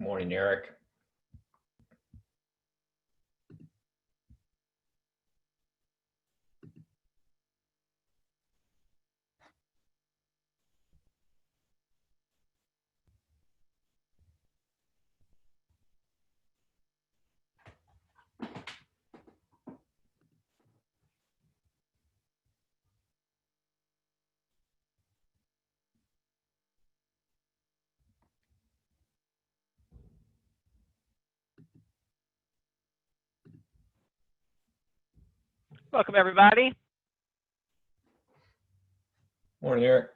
Morning, Eric. Welcome, everybody. Morning, Eric.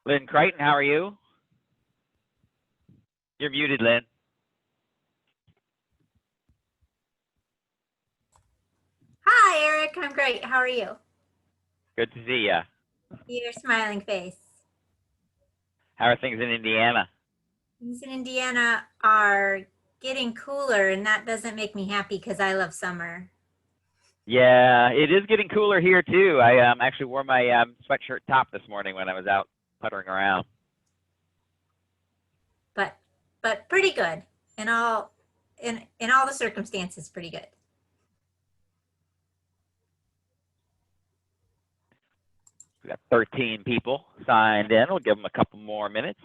Lynn Crichton, how are you? You're muted, Lynn. Hi, Eric. I'm great. How are you? Good to see you. Your smiling face. How are things in Indiana? Things in Indiana are getting cooler, and that doesn't make me happy because I love summer. Yeah, it is getting cooler here, too. I actually wore my sweatshirt top this morning when I was out puttering around. But pretty good. In all the circumstances, pretty good. We got 13 people signed in. We'll give them a couple more minutes.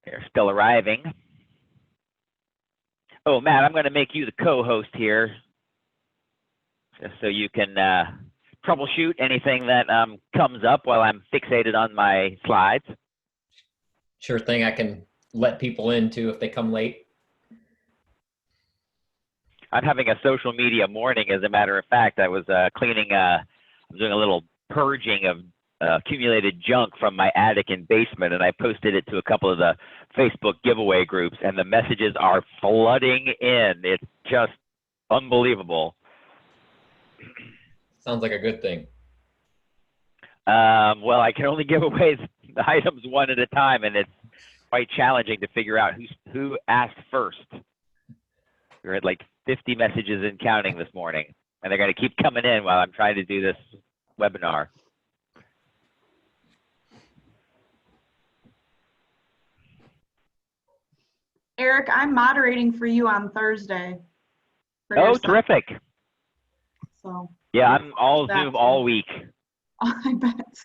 They're still arriving. Oh, Matt, I'm going to make you the co-host here, just so you can troubleshoot anything that comes up while I'm fixated on my slides. Sure thing. I can let people in too if they come late. I'm having a social media morning, as a matter of fact. I was cleaning, I'm doing a little purging of accumulated junk from my attic and basement, and I posted it to a couple of the Facebook giveaway groups, and the messages are flooding in. It's just unbelievable. Sounds like a good thing. Well, I can only give away the items one at a time, and it's quite challenging to figure out who asked first. We had like 50 messages and counting this morning, and they're going to keep coming in while I'm trying to do this webinar. Eric, I'm moderating for you on Thursday. Oh, terrific. So yeah, I'm all Zoom all week. I bet.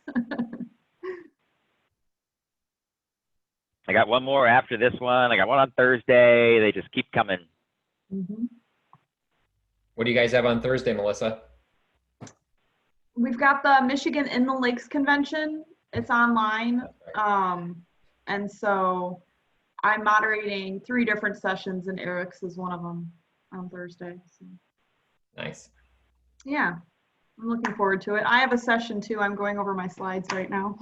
I got one more after this one. I got one on Thursday. They just keep coming. Mm-hmm. What do you guys have on Thursday, Melissa? We've got the Michigan in the Lakes Convention. It's online. And so I'm moderating 3 different sessions, and Eric's is one of them on Thursday. So. Nice. Yeah, I'm looking forward to it. I have a session too. I'm going over my slides right now.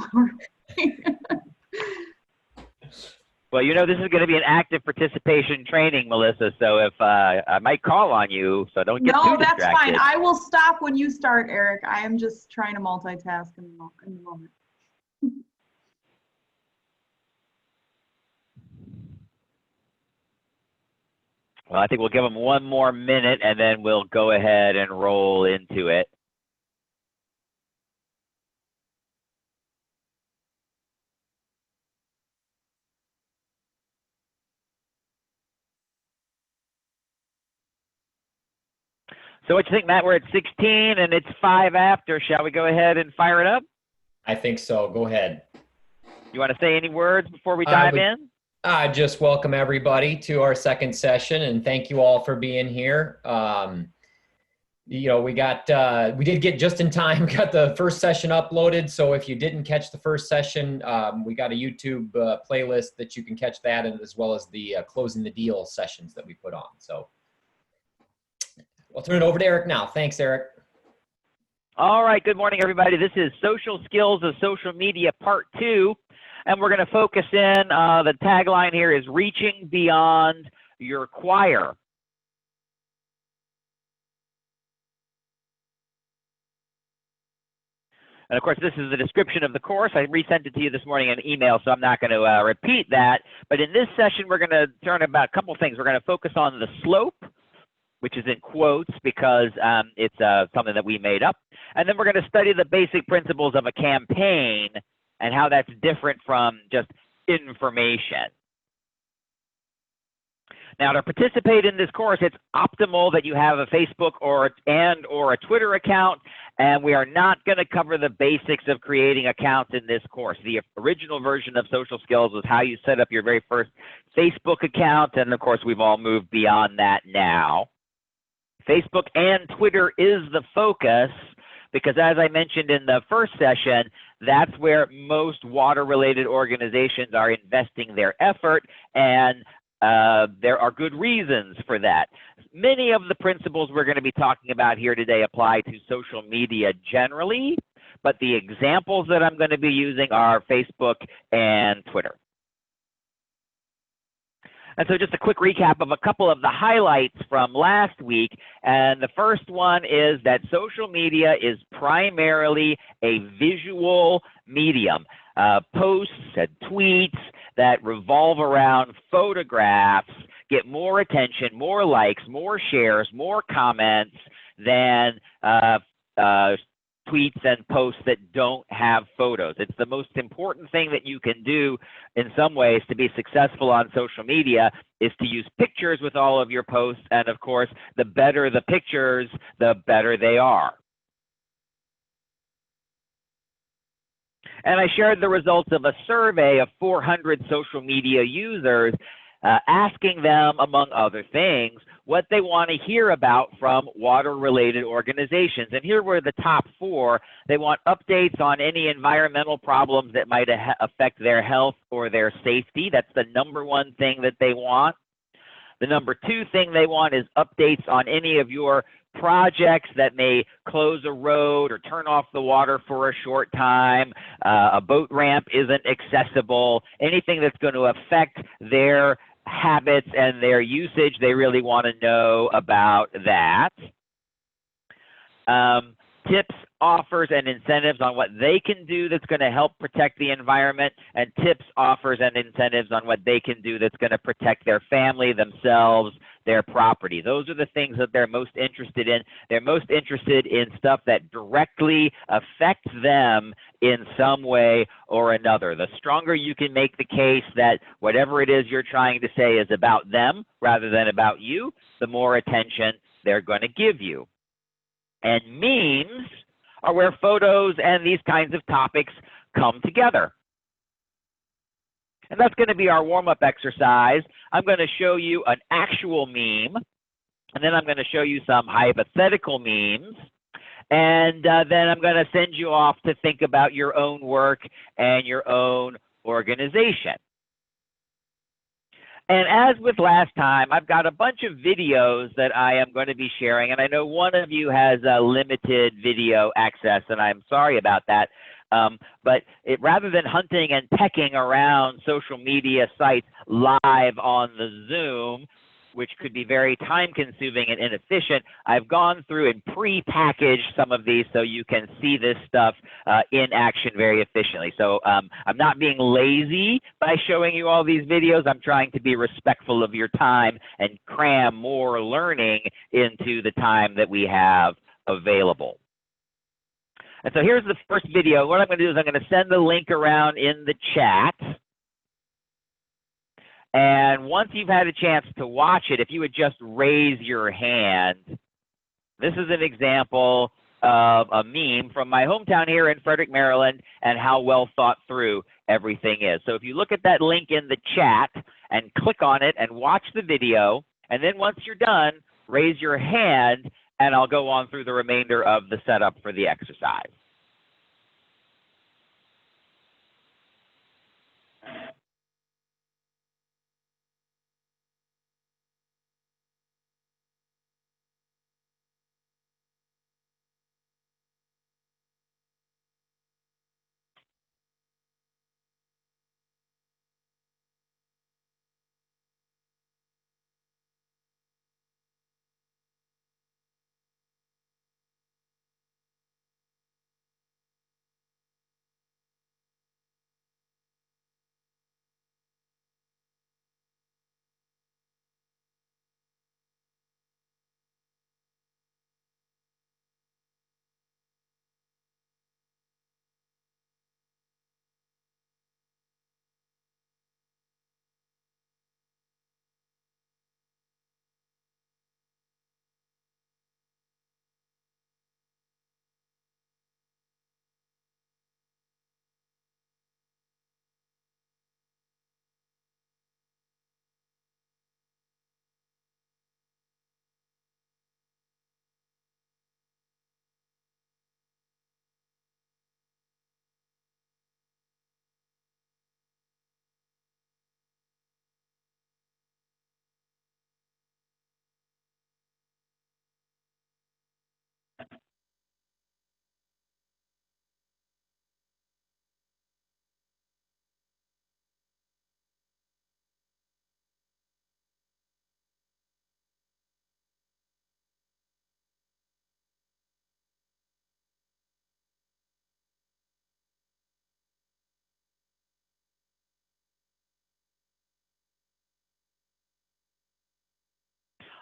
Well, you know, this is going to be an active participation training, Melissa, so if I might call on you, so don't get too distracted. No, that's fine. I will stop when you start, Eric. I am just trying to multitask in the moment. Well, I think we'll give them one more minute, and then we'll go ahead and roll into it. So what do you think, Matt? We're at 16, and it's 5 after. Shall we go ahead and fire it up? I think so. Go ahead. You want to say any words before we dive in? I just welcome everybody to our second session, and thank you all for being here. You know, we did get just in time, got the first session uploaded. So if you didn't catch the first session, we got a YouTube playlist that you can catch that, and as well as the closing the deal sessions that we put on. So I'll turn it over to Eric now. Thanks, Eric. All right. Good morning, everybody. This is Social Skills of Social Media Part 2. And we're going to focus in, the tagline here is reaching beyond your choir. And of course, this is the description of the course. I resent it to you this morning in email, so I'm not going to repeat that. But in this session, we're going to turn about a couple things. We're going to focus on the slope, which is in quotes because it's something that we made up. And then we're going to study the basic principles of a campaign and how that's different from just information. Now, to participate in this course, it's optimal that you have a Facebook or a Twitter account, and we are not going to cover the basics of creating accounts in this course. The original version of Social Skills was how you set up your very first Facebook account, and of course, we've all moved beyond that now. Facebook and Twitter is the focus because, as I mentioned in the first session, that's where most water-related organizations are investing their effort, and there are good reasons for that. Many of the principles we're going to be talking about here today apply to social media generally, but the examples that I'm going to be using are Facebook and Twitter. And so just a quick recap of a couple of the highlights from last week. And the first one is that social media is primarily a visual medium. Posts and tweets that revolve around photographs get more attention, more likes, more shares, more comments than tweets and posts that don't have photos. It's the most important thing that you can do in some ways to be successful on social media is to use pictures with all of your posts. And of course, the better the pictures, the better they are. And I shared the results of a survey of 400 social media users, asking them, among other things, what they want to hear about from water-related organizations. And here were the top 4. They want updates on any environmental problems that might affect their health or their safety. That's the #1 thing that they want. The #2 thing they want is updates on any of your projects that may close a road or turn off the water for a short time, a boat ramp isn't accessible, anything that's going to affect their habits and their usage, they really want to know about that. Tips, offers, and incentives on what they can do that's going to help protect the environment, and tips, offers, and incentives on what they can do that's going to protect their family, themselves, their property. Those are the things that they're most interested in. They're most interested in stuff that directly affects them in some way or another. The stronger you can make the case that whatever it is you're trying to say is about them rather than about you, the more attention they're going to give you. And memes are where photos and these kinds of topics come together. And that's going to be our warm-up exercise. I'm going to show you an actual meme, and then I'm going to show you some hypothetical memes, and then I'm going to send you off to think about your own work and your own organization. And as with last time, I've got a bunch of videos that I am going to be sharing, and I know one of you has limited video access, and I'm sorry about that. But rather than hunting and pecking around social media sites live on the Zoom, which could be very time-consuming and inefficient, I've gone through and pre-packaged some of these so you can see this stuff in action very efficiently. So I'm not being lazy by showing you all these videos. I'm trying to be respectful of your time and cram more learning into the time that we have available. And so here's the first video. What I'm going to do is I'm going to send the link around in the chat. And once you've had a chance to watch it, if you would just raise your hand. This is an example of a meme from my hometown here in Frederick, Maryland, and how well thought through everything is. So if you look at that link in the chat and click on it and watch the video, and then once you're done, raise your hand, and I'll go on through the remainder of the setup for the exercise.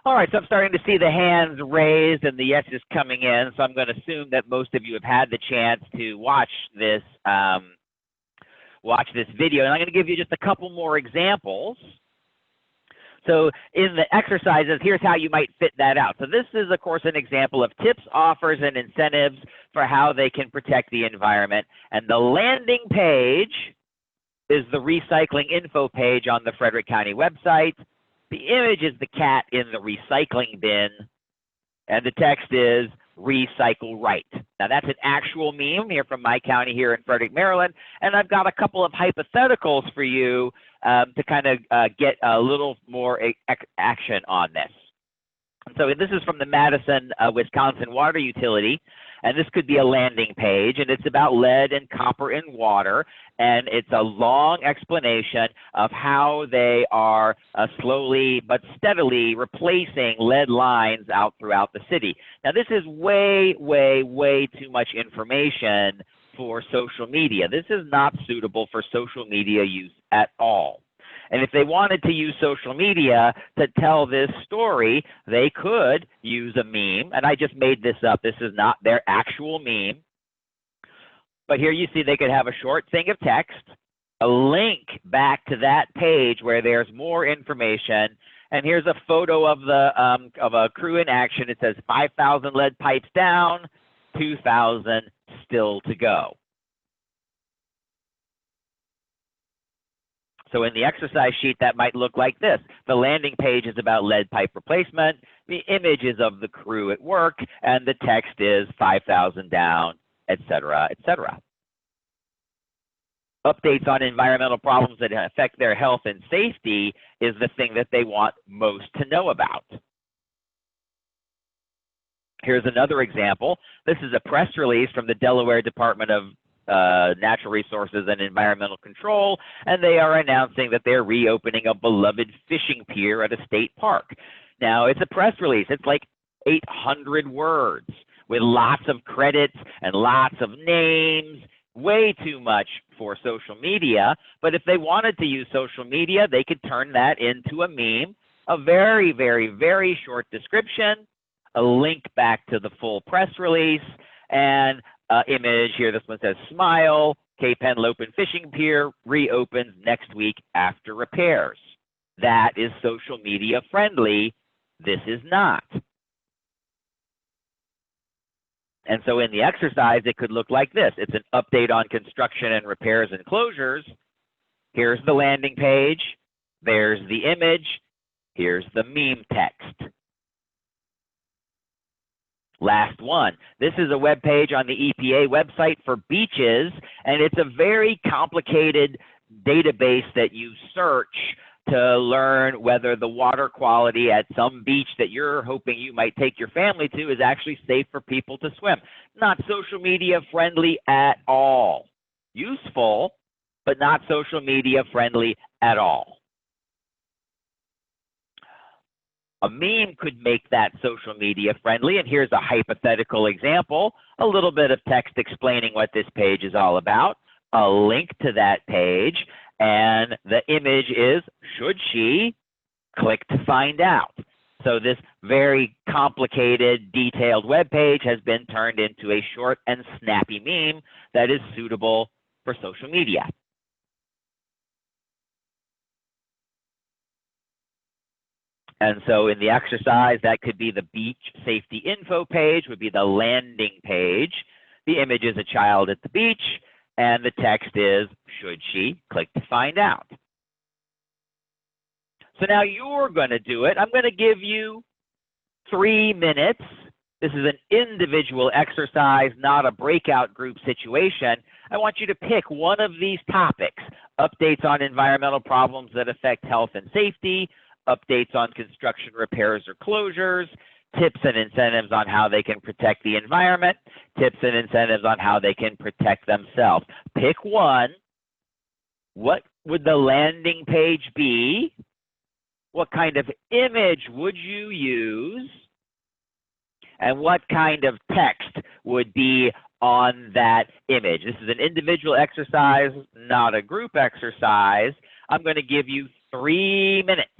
All right, so I'm starting to see the hands raised and the yeses coming in. So I'm going to assume that most of you have had the chance to watch this video. And I'm going to give you just a couple more examples. So in the exercises, here's how you might fit that out. So this is, of course, an example of tips, offers, and incentives for how they can protect the environment. And the landing page is the recycling info page on the Frederick County website. The image is the cat in the recycling bin, and the text is recycle right. Now that's an actual meme here from my county here in Frederick, Maryland, and I've got a couple of hypotheticals for you to kind of get a little more action on this. And so this is from the Madison, Wisconsin water utility, and this could be a landing page, and it's about lead and copper in water, and it's a long explanation of how they are slowly but steadily replacing lead lines out throughout the city. Now this is way, way, way too much information for social media. This is not suitable for social media use at all. And if they wanted to use social media to tell this story, they could use a meme. And I just made this up. This is not their actual meme. But here you see they could have a short thing of text, a link back to that page where there's more information. And here's a photo of a crew in action. It says 5,000 lead pipes down, 2,000 still to go. So in the exercise sheet, that might look like this. The landing page is about lead pipe replacement. The image is of the crew at work, and the text is 5,000 down, et cetera, et cetera. Updates on environmental problems that affect their health and safety is the thing that they want most to know about. Here's another example. This is a press release from the Delaware Department of Natural Resources and Environmental Control, and they are announcing that they're reopening a beloved fishing pier at a state park. Now, it's a press release. It's like 800 words with lots of credits and lots of names, way too much for social media. But if they wanted to use social media, they could turn that into a meme, a very, very, very short description, a link back to the full press release, and image here. This one says, smile, Cape Henlopen Fishing Pier reopens next week after repairs. That is social media friendly. This is not. And so in the exercise, it could look like this. It's an update on construction and repairs and closures. Here's the landing page. There's the image. Here's the meme text. Last one. This is a web page on the EPA website for beaches, and it's a very complicated database that you search to learn whether the water quality at some beach that you're hoping you might take your family to is actually safe for people to swim. Not social media friendly at all. Useful, but not social media friendly at all. A meme could make that social media friendly, and here's a hypothetical example, a little bit of text explaining what this page is all about, a link to that page, and the image is, should she? Click to find out. So this very complicated, detailed web page has been turned into a short and snappy meme that is suitable for social media. And so in the exercise, that could be the beach safety info page, would be the landing page. The image is a child at the beach, and the text is, should she? Click to find out. So now you're going to do it. I'm going to give you 3 minutes. This is an individual exercise, not a breakout group situation. I want you to pick one of these topics: updates on environmental problems that affect health and safety, updates on construction repairs or closures, tips and incentives on how they can protect the environment, tips and incentives on how they can protect themselves. Pick one. What would the landing page be? What kind of image would you use? And what kind of text would be on that image? This is an individual exercise, not a group exercise. 'I'm going to give you 3 minutes.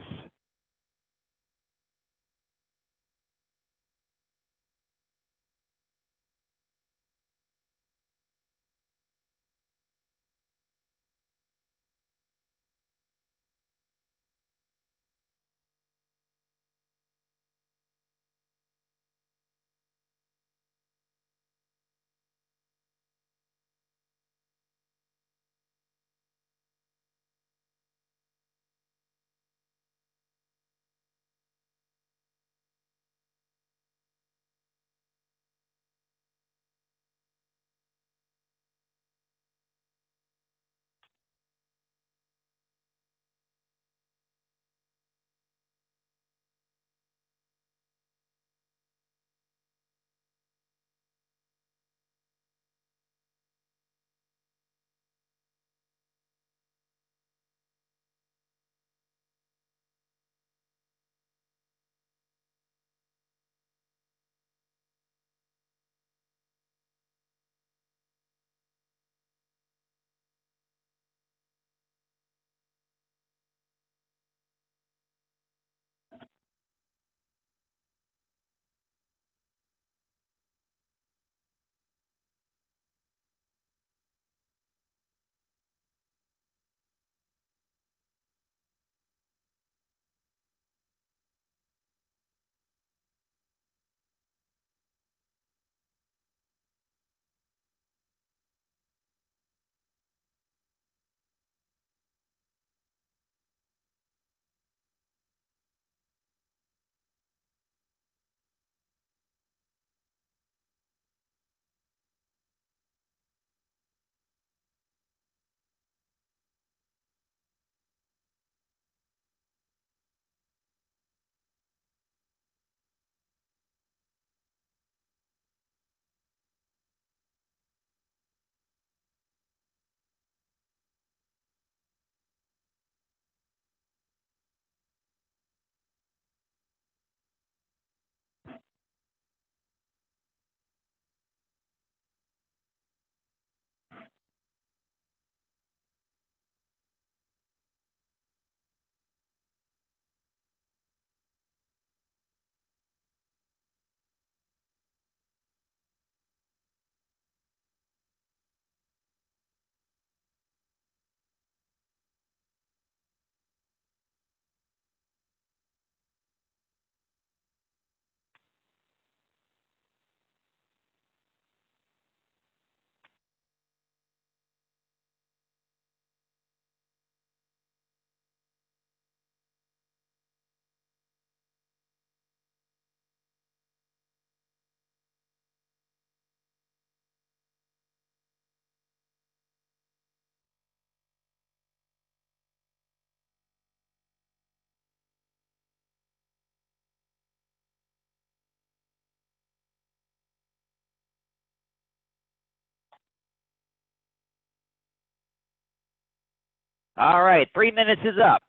All right, 3 minutes is up.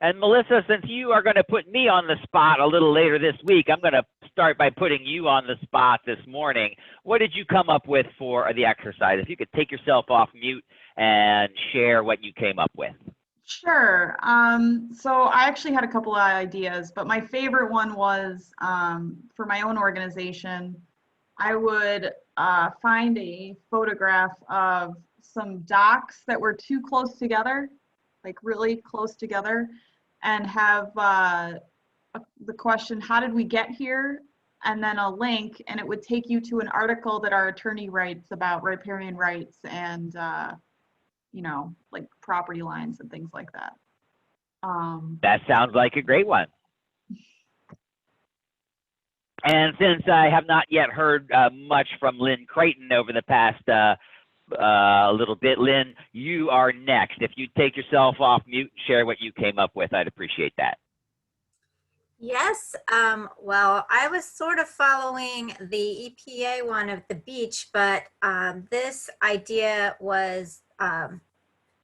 And Melissa, since you are going to put me on the spot a little later this week, I'm going to start by putting you on the spot this morning. What did you come up with for the exercise? If you could take yourself off mute and share what you came up with. Sure. So I actually had a couple of ideas, but my favorite one was for my own organization. I would find a photograph of some docks that were too close together, like really close together, and have the question, how did we get here? And then a link, and it would take you to an article that our attorney writes about riparian rights and you know, like property lines and things like that. That sounds like a great one. And since I have not yet heard much from Lynn Creighton over the past little bit, Lynn, you are next. If you take yourself off mute and share what you came up with, I'd appreciate that. Yes, well, I was sort of following the EPA one of the beach, but this idea was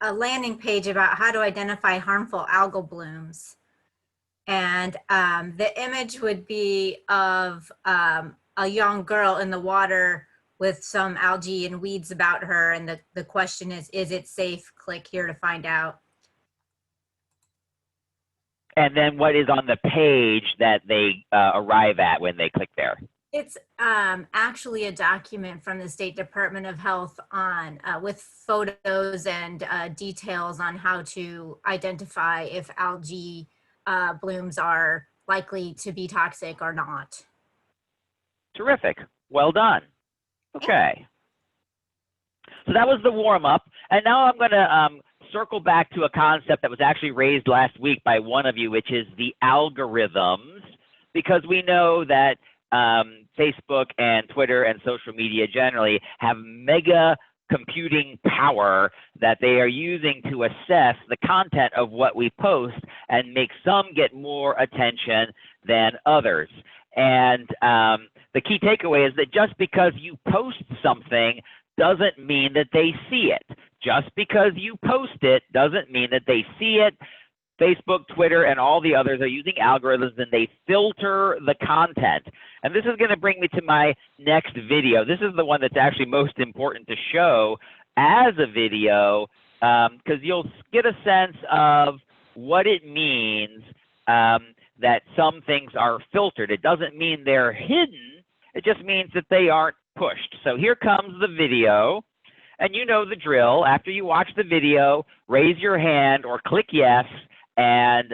a landing page about how to identify harmful algal blooms. And the image would be of a young girl in the water with some algae and weeds about her. And the question is it safe? Click here to find out. And then what is on the page that they arrive at when they click there? It's actually a document from the State Department of Health on with photos and details on how to identify if algae blooms are likely to be toxic or not. Terrific. Well done. Okay. So that was the warm-up. And now I'm going to circle back to a concept that was actually raised last week by one of you, which is the algorithms, because we know that Facebook and Twitter and social media generally have mega computing power that they are using to assess the content of what we post and make some get more attention than others. And the key takeaway is that just because you post something doesn't mean that they see it. Just because you post it doesn't mean that they see it. Facebook, Twitter, and all the others are using algorithms, and they filter the content. And this is going to bring me to my next video. This is the one that's actually most important to show as a video, because you'll get a sense of what it means that some things are filtered. It doesn't mean they're hidden. It just means that they aren't pushed. So here comes the video. And you know the drill. After you watch the video, raise your hand or click yes, and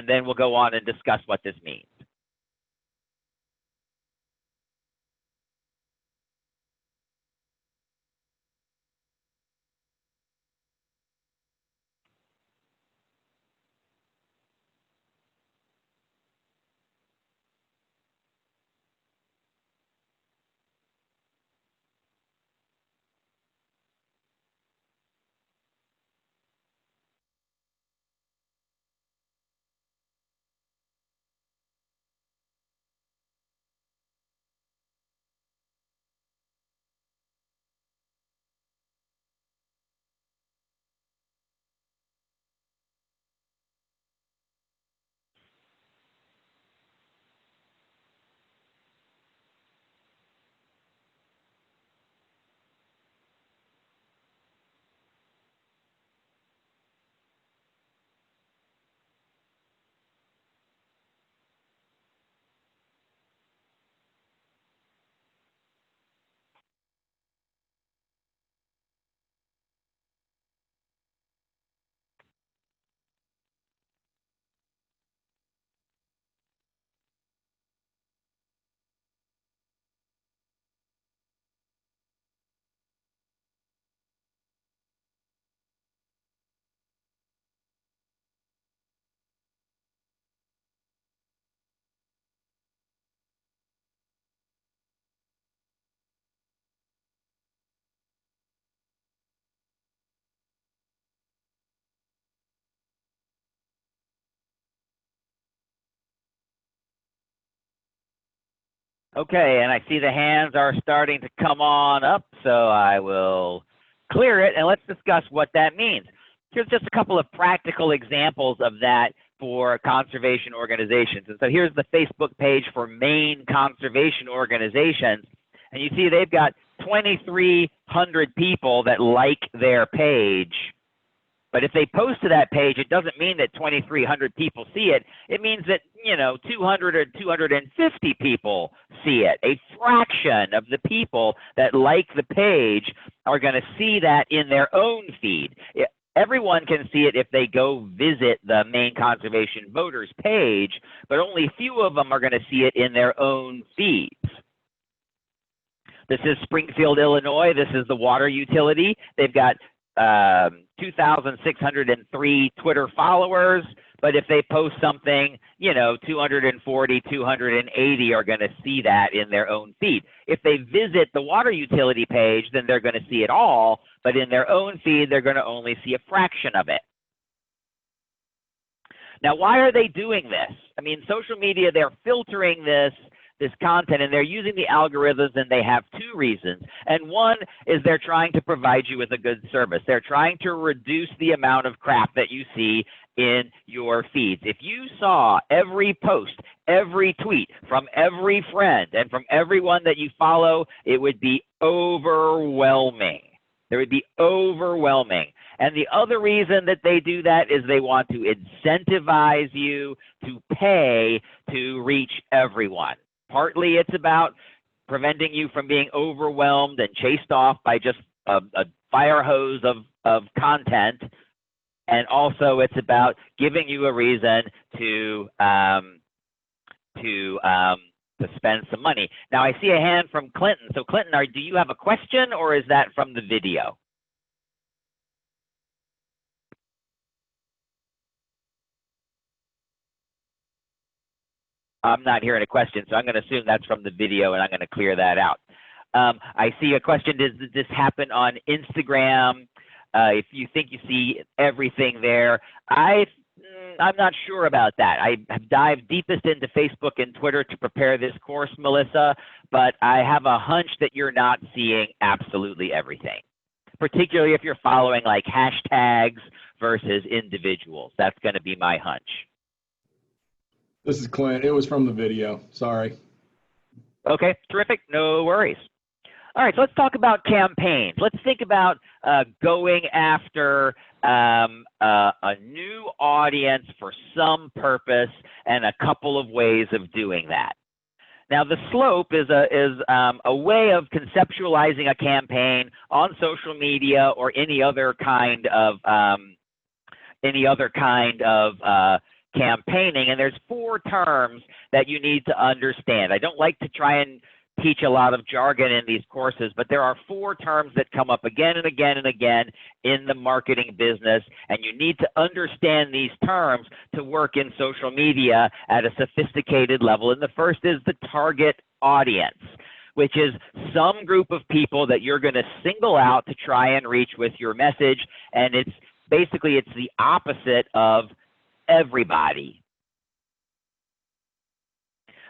then we'll go on and discuss what this means. Okay, and I see the hands are starting to come on up, so I will clear it, and let's discuss what that means. here's just a couple of practical examples of that for conservation organizations. And so here's the Facebook page for Maine conservation organizations. And you see they've got 2,300 people that like their page. But if they post to that page, it doesn't mean that 2,300 people see it. It means that, 200 or 250 people see it. A fraction of the people that like the page are going to see that in their own feed. Everyone can see it if they go visit the Maine Conservation Voters page, but only a few of them are going to see it in their own feeds. This is Springfield, Illinois. This is the water utility. They've got 2,603 Twitter followers, but if they post something, 240, 280 are going to see that in their own feed. If they visit the water utility page, then they're going to see it all, but in their own feed, they're going to only see a fraction of it. Now, why are they doing this? I mean, social media, they're filtering this content, and they're using the algorithms, and they have two reasons. And one is they're trying to provide you with a good service. They're trying to reduce the amount of crap that you see in your feeds. If you saw every post, every tweet from every friend and from everyone that you follow, it would be overwhelming. It would be overwhelming. And the other reason that they do that is they want to incentivize you to pay to reach everyone. Partly it's about preventing you from being overwhelmed and chased off by just a fire hose of content. And also it's about giving you a reason to spend some money. Now I see a hand from Clinton. So Clinton, do you have a question, or is that from the video? I'm not hearing a question, so I'm going to assume that's from the video, and I'm going to clear that out. I see a question, does this happen on Instagram? If you think you see everything there, I'm not sure about that. I have dived deepest into Facebook and Twitter to prepare this course, Melissa, but I have a hunch that you're not seeing absolutely everything, particularly if you're following like hashtags versus individuals. That's going to be my hunch. This is Clint. It was from the video. Sorry. Okay, terrific. No worries. All right, so let's talk about campaigns. Let's think about going after a new audience for some purpose and a couple of ways of doing that. Now, the slope is a way of conceptualizing a campaign on social media or any other kind of campaigning, and there's 4 terms that you need to understand. I don't like to try and teach a lot of jargon in these courses, but there are 4 terms that come up again and again and again in the marketing business, and you need to understand these terms to work in social media at a sophisticated level. And the first is the target audience, which is some group of people that you're going to single out to try and reach with your message, and it's the opposite of everybody.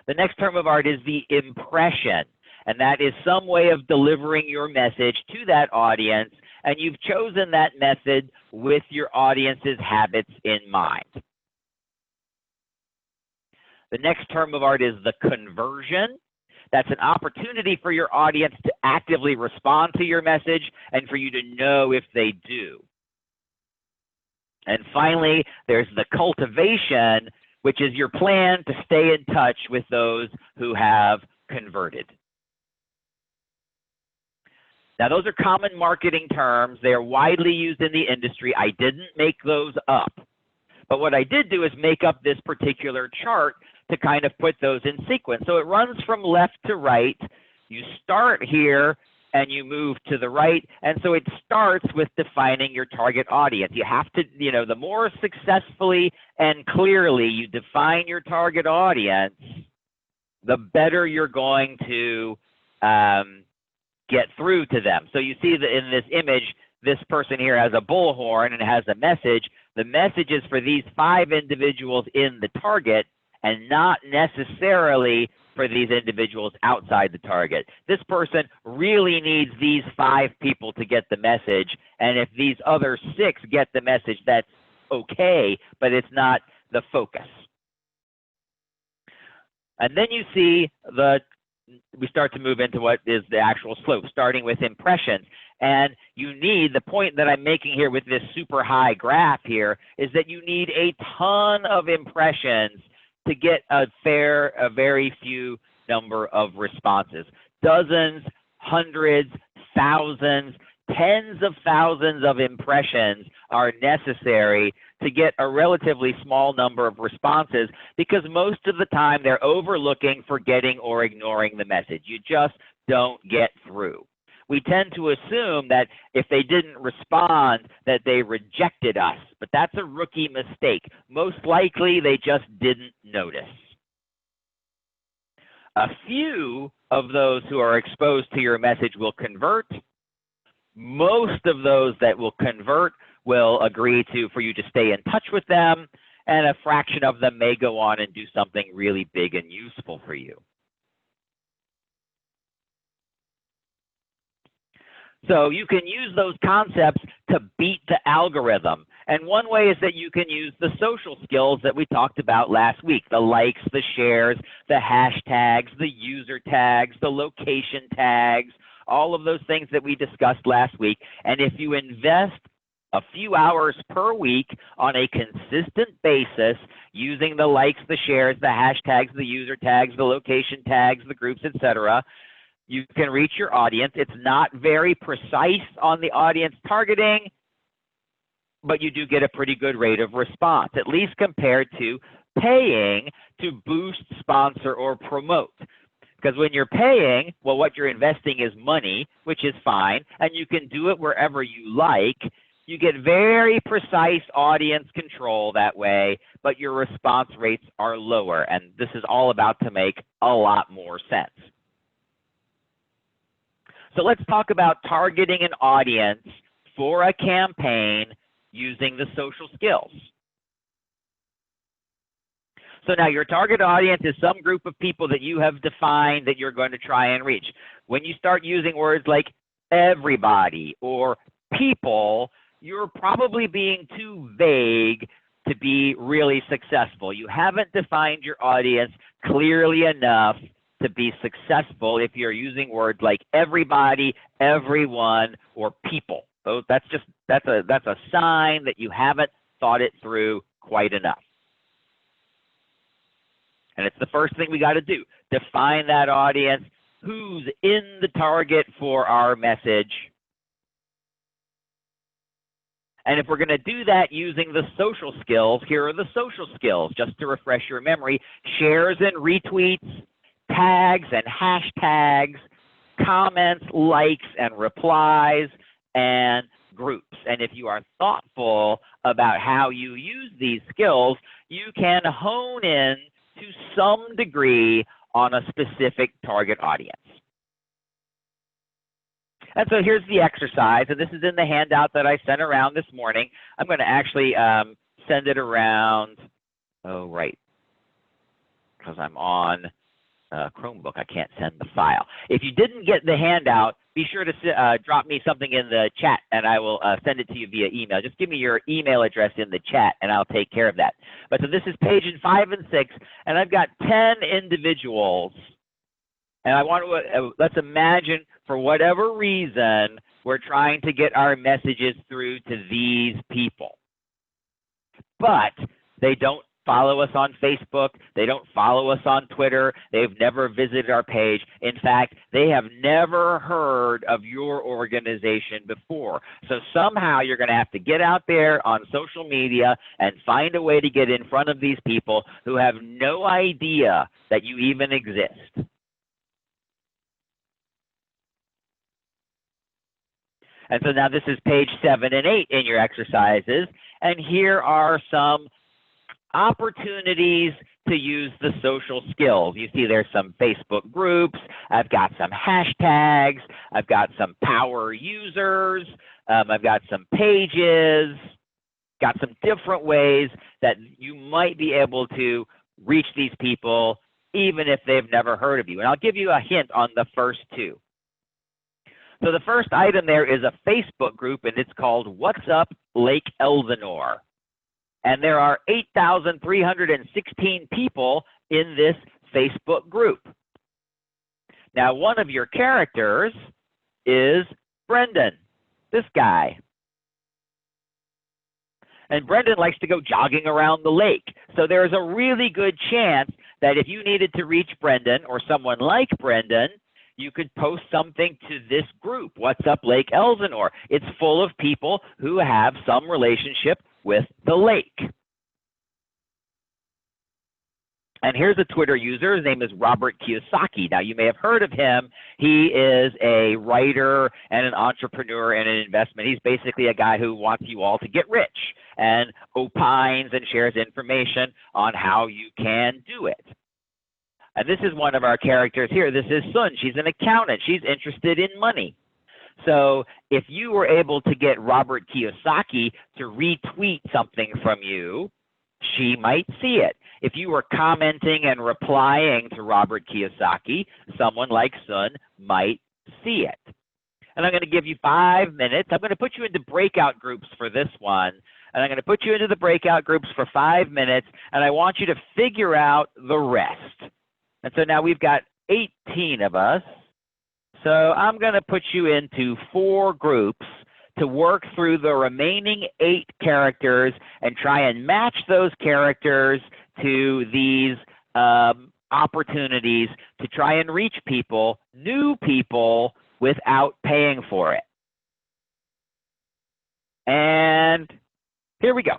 The next term of art is the impression, and that is some way of delivering your message to that audience, and you've chosen that method with your audience's habits in mind. The next term of art is the conversion. That's an opportunity for your audience to actively respond to your message and for you to know if they do. And finally, there's the cultivation, which is your plan to stay in touch with those who have converted. Now, those are common marketing terms. They are widely used in the industry. I didn't make those up. But what I did do is make up this particular chart to kind of put those in sequence. So it runs from left to right. You start here and you move to the right. And so it starts with defining your target audience. You have to, the more successfully and clearly you define your target audience, the better you're going to get through to them. So you see that in this image, this person here has a bullhorn and it has a message. The message is for these 5 individuals in the target, and not necessarily for these individuals outside the target. This person really needs these 5 people to get the message, and if these other 6 get the message, that's okay, but it's not the focus. And then you see we start to move into what is the actual slope, starting with impressions. And you need, the point that I'm making here with this super high graph here, is that you need a ton of impressions to get a very few number of responses. Dozens, hundreds, thousands, tens of thousands of impressions are necessary to get a relatively small number of responses, because most of the time they're overlooking, forgetting, or ignoring the message. You just don't get through. We tend to assume that if they didn't respond, that they rejected us, but that's a rookie mistake. Most likely they just didn't notice. A few of those who are exposed to your message will convert. Most of those that will convert will agree for you to stay in touch with them, and a fraction of them may go on and do something really big and useful for you. So you can use those concepts to beat the algorithm. And one way is that you can use the social skills that we talked about last week, the likes, the shares, the hashtags, the user tags, the location tags, all of those things that we discussed last week. And if you invest a few hours per week on a consistent basis using the likes, the shares, the hashtags, the user tags, the location tags, the groups, etc., you can reach your audience. It's not very precise on the audience targeting, but you do get a pretty good rate of response, at least compared to paying to boost, sponsor, or promote. Because when you're paying, well, what you're investing is money, which is fine, and you can do it wherever you like. You get very precise audience control that way, but your response rates are lower. And this is all about to make a lot more sense. So let's talk about targeting an audience for a campaign using the social skills. So now your target audience is some group of people that you have defined that you're going to try and reach. When you start using words like everybody or people, you're probably being too vague to be really successful. You haven't defined your audience clearly enough to be successful if you're using words like everybody, everyone, or people. So that's a sign that you haven't thought it through quite enough. And it's the first thing we got to do. Define that audience, who's in the target for our message. And if we're going to do that using the social skills, here are the social skills, just to refresh your memory: shares and retweets, tags and hashtags, comments, likes and replies, and groups. And if you are thoughtful about how you use these skills, you can hone in to some degree on a specific target audience. And so here's the exercise, and this is in the handout that I sent around this morning. I'm going to actually send it around, because I'm on Chromebook, I can't send the file. If you didn't get the handout, be sure to drop me something in the chat, and I will send it to you via email. Just give me your email address in the chat, and I'll take care of that. But so this is pages 5 and 6, and I've got 10 individuals. And I want to, let's imagine, for whatever reason, we're trying to get our messages through to these people. But they don't follow us on Facebook. They don't follow us on Twitter. They've never visited our page. In fact, they have never heard of your organization before. So somehow you're going to have to get out there on social media and find a way to get in front of these people who have no idea that you even exist. And so now this is page 7 and 8 in your exercises. And here are some opportunities to use the social skills. You see there's some Facebook groups. I've got some hashtags. I've got some power users. I've got some pages. Got some different ways that you might be able to reach these people even if they've never heard of you. And I'll give you a hint on the first two. So the first item there is a Facebook group, and it's called What's Up Lake Elsinore. And there are 8,316 people in this Facebook group. Now, one of your characters is Brendan, this guy. And Brendan likes to go jogging around the lake. So there's a really good chance that if you needed to reach Brendan or someone like Brendan, you could post something to this group, What's Up Lake Elsinore. It's full of people who have some relationship with the lake. And here's a Twitter user. His name is Robert Kiyosaki. Now, you may have heard of him. He is a writer and an entrepreneur and an investment. He's basically a guy who wants you all to get rich and opines and shares information on how you can do it. And this is one of our characters here. This is Sun. She's an accountant. She's interested in money. So if you were able to get Robert Kiyosaki to retweet something from you, she might see it. If you were commenting and replying to Robert Kiyosaki, someone like Sun might see it. And I'm going to give you 5 minutes. I'm going to put you into breakout groups for this one. And I'm going to put you into the breakout groups for 5 minutes. And I want you to figure out the rest. And so now we've got 18 of us. So I'm going to put you into 4 groups to work through the remaining 8 characters and try and match those characters to these opportunities to try and reach people, new people, without paying for it. And here we go.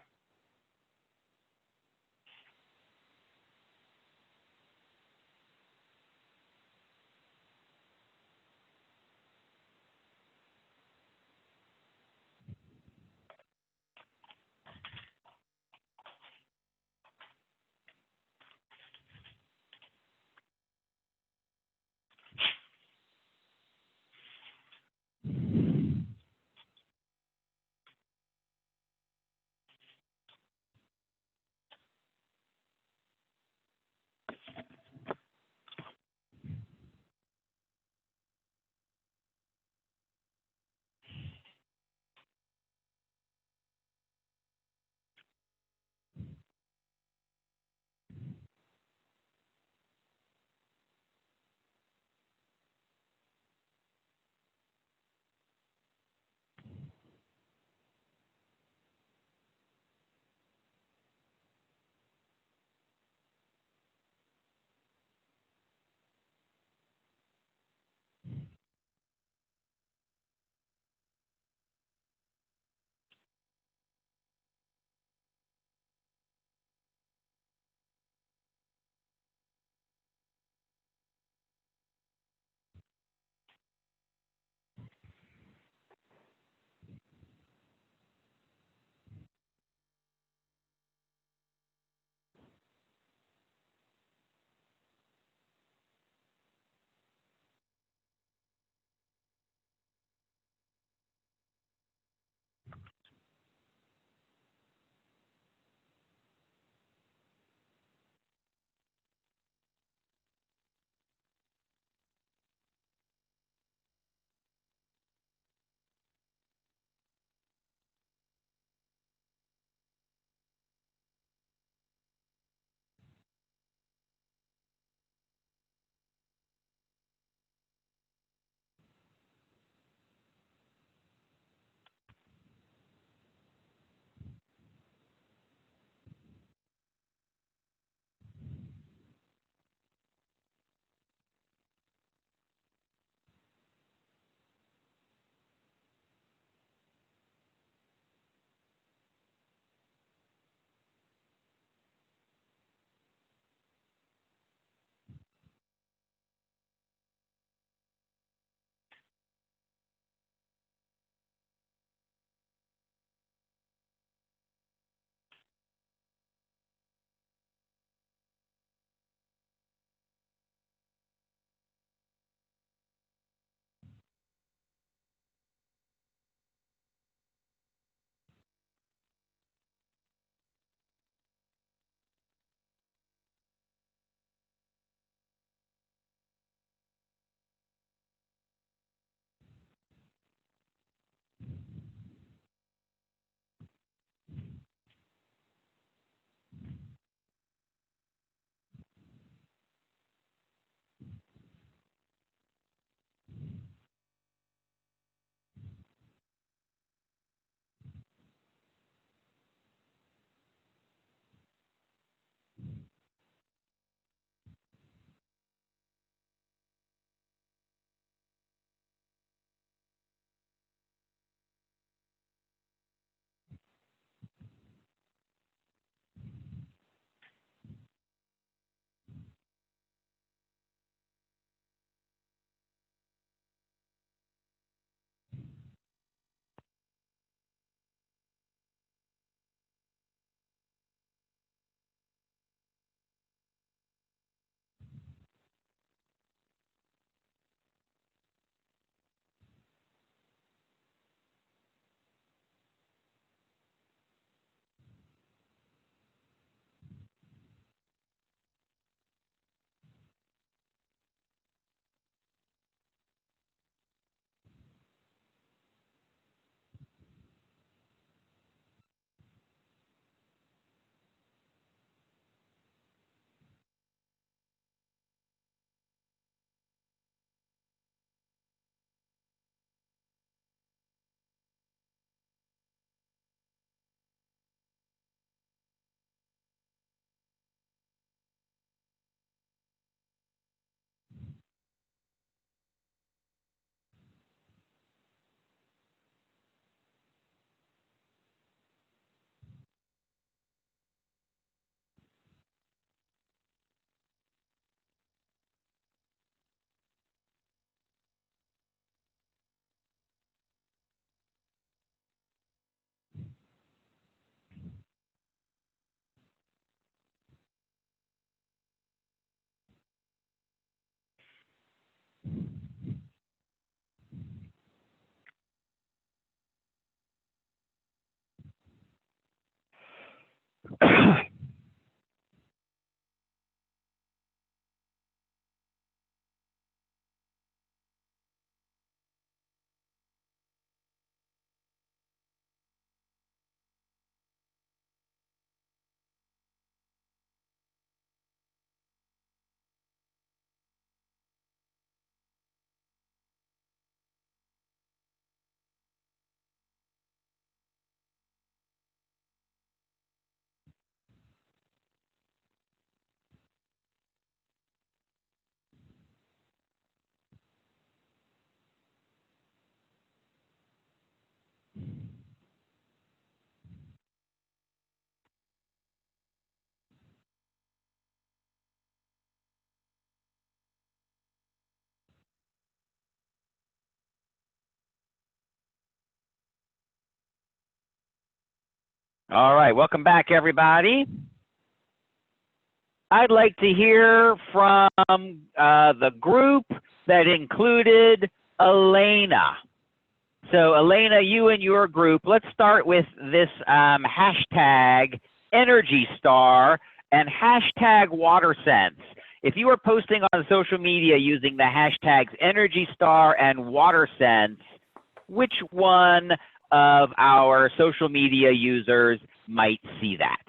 All right, welcome back, everybody. I'd like to hear from the group that included Elena. So Elena, you and your group, let's start with this hashtag Energy Star and hashtag WaterSense. If you are posting on social media using the hashtags Energy Star and WaterSense, which one of our social media users might see that?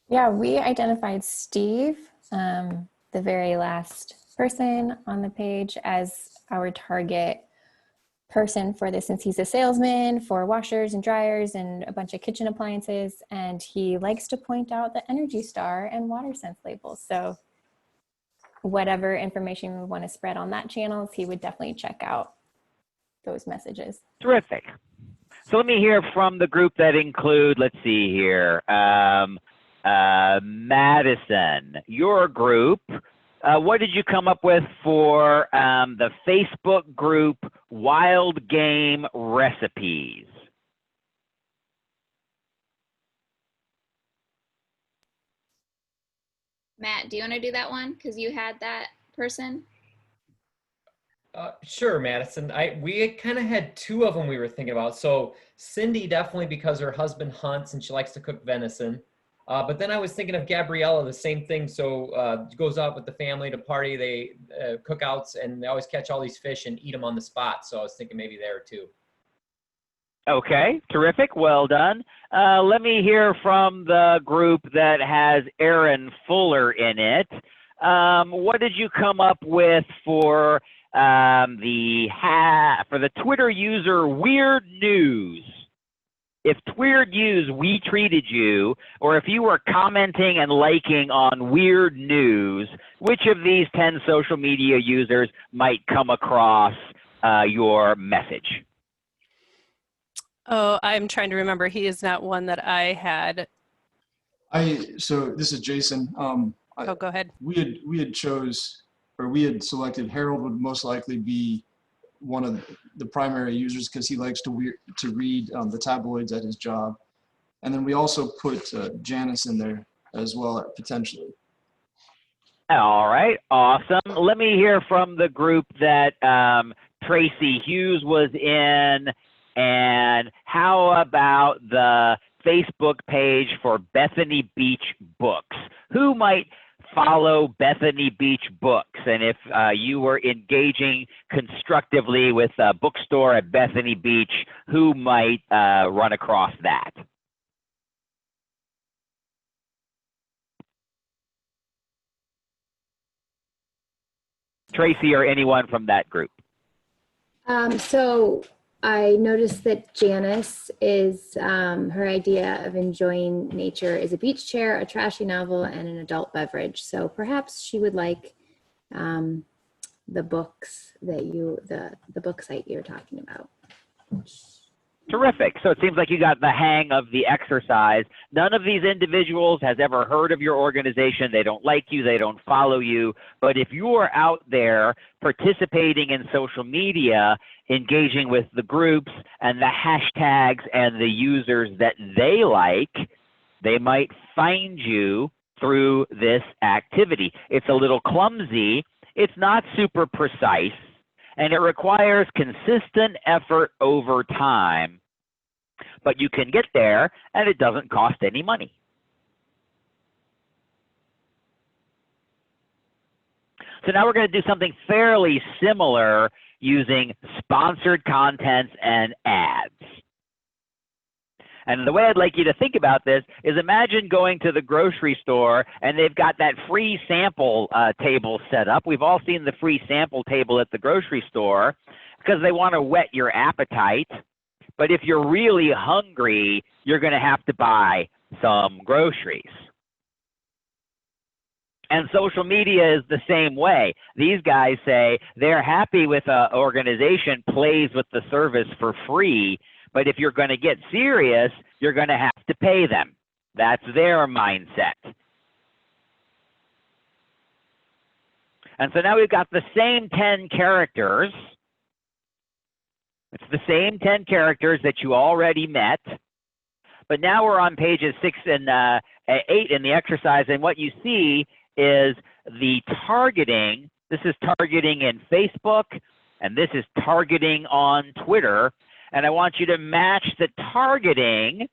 Yeah, we identified Steve, the very last person on the page, as our target person for this, since he's a salesman for washers and dryers and a bunch of kitchen appliances, and he likes to point out the Energy Star and WaterSense labels. So whatever information we want to spread on that channel, he would definitely check out those messages. Terrific. So let me hear from the group that include, let's see here, Madison, your group. What did you come up with for the Facebook group Wild Game Recipes? Matt, do you want to do that one? Because you had that person. Sure, Madison. We kind of had two of them we were thinking about. So Cindy, definitely, because her husband hunts and she likes to cook venison. But then I was thinking of Gabriella, the same thing. So goes out with the family to party, they cookouts, and they always catch all these fish and eat them on the spot. So I was thinking maybe there too. Okay, terrific. Well done. Let me hear from the group that has Aaron Fuller in it. What did you come up with for the Twitter user Weird News? If Weird News we treated you, or if you were commenting and liking on Weird News, which of these 10 social media users might come across your message? Oh, I'm trying to remember. He is not one that I had. So this is Jason. Oh, go ahead. We had selected Harold would most likely be one of the primary users because he likes to read the tabloids at his job. And then we also put Janice in there as well, potentially. All right, awesome. Let me hear from the group that Tracy Hughes was in, and how about the Facebook page for Bethany Beach Books? Who might follow Bethany Beach Books? And if you were engaging constructively with a bookstore at Bethany Beach, who might run across that? Tracy or anyone from that group? So I noticed that Janice is, her idea of enjoying nature is a beach chair, a trashy novel, and an adult beverage. So perhaps she would like the books that the book site you're talking about. Terrific. So it seems like you got the hang of the exercise. None of these individuals has ever heard of your organization. They don't like you. They don't follow you. But if you are out there participating in social media, engaging with the groups and the hashtags and the users that they like, they might find you through this activity. It's a little clumsy. It's not super precise. And it requires consistent effort over time, but you can get there and it doesn't cost any money. So now we're going to do something fairly similar using sponsored content and ads. And the way I'd like you to think about this is imagine going to the grocery store and they've got that free sample table set up. We've all seen the free sample table at the grocery store because they want to whet your appetite. But if you're really hungry, you're going to have to buy some groceries. And social media is the same way. These guys say they're happy with an organization plays with the service for free. But if you're going to get serious, you're going to have to pay them. That's their mindset. And so now we've got the same 10 characters. It's the same 10 characters that you already met. But now we're on pages 6 and 8 in the exercise, and what you see is the targeting. This is targeting in Facebook, and this is targeting on Twitter. And I want you to match the targeting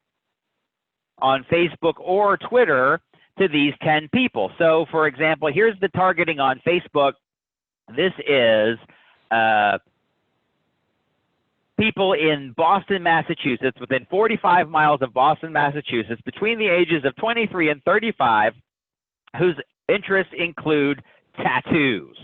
on Facebook or Twitter to these 10 people. So for example, here's the targeting on Facebook. This is people in Boston, Massachusetts, within 45 miles of Boston, Massachusetts, between the ages of 23 and 35, whose interests include tattoos.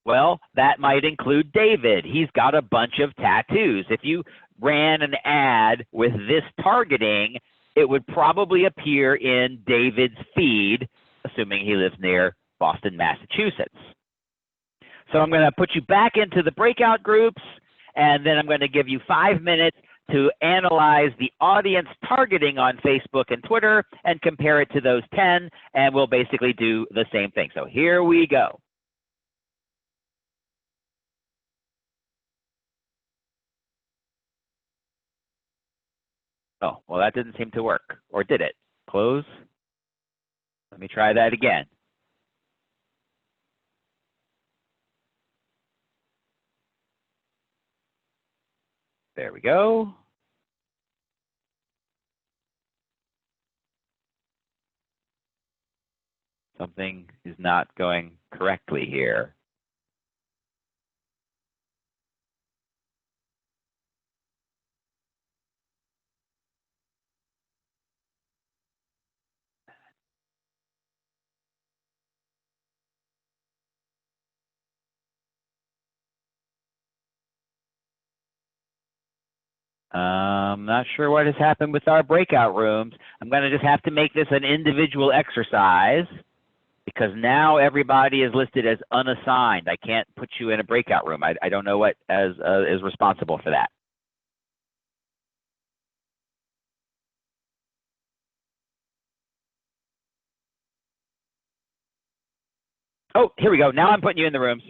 Well, that might include David. He's got a bunch of tattoos. If you ran an ad with this targeting, it would probably appear in David's feed, assuming he lives near Boston, Massachusetts. So I'm going to put you back into the breakout groups, and then I'm going to give you 5 minutes to analyze the audience targeting on Facebook and Twitter and compare it to those 10, and we'll basically do the same thing. So here we go. Oh, well, that didn't seem to work, or did it? Close. Let me try that again. There we go. Something is not going correctly here. I'm not sure what has happened with our breakout rooms. I'm going to just have to make this an individual exercise because now everybody is listed as unassigned. I can't put you in a breakout room. I don't know what is responsible for that. Oh, here we go. Now I'm putting you in the rooms.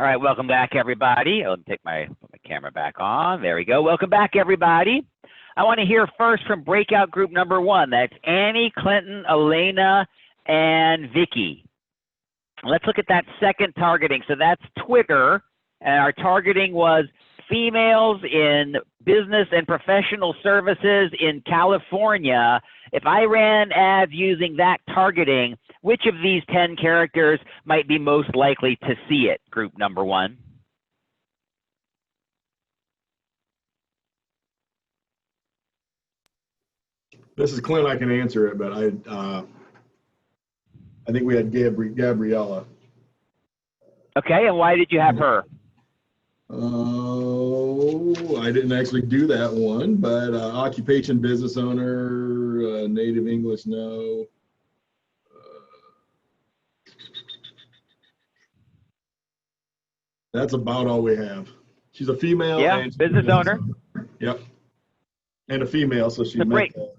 All right, welcome back, everybody. Let me take put my camera back on. There we go. Welcome back, everybody. I want to hear first from breakout group number 1. That's Annie, Clinton, Elena, and Vicky. Let's look at that second targeting. So that's Twitter, and our targeting was females in business and professional services in California. If I ran ads using that targeting, which of these 10 characters might be most likely to see it, group number 1? This is Clint. I can answer it, but I think we had Gabriella. Okay, and why did you have her? Oh, I didn't actually do that one, but occupation, business owner, native English, no. That's about all we have. She's a female. Yeah, and business owner. Yep. And a female, so she met the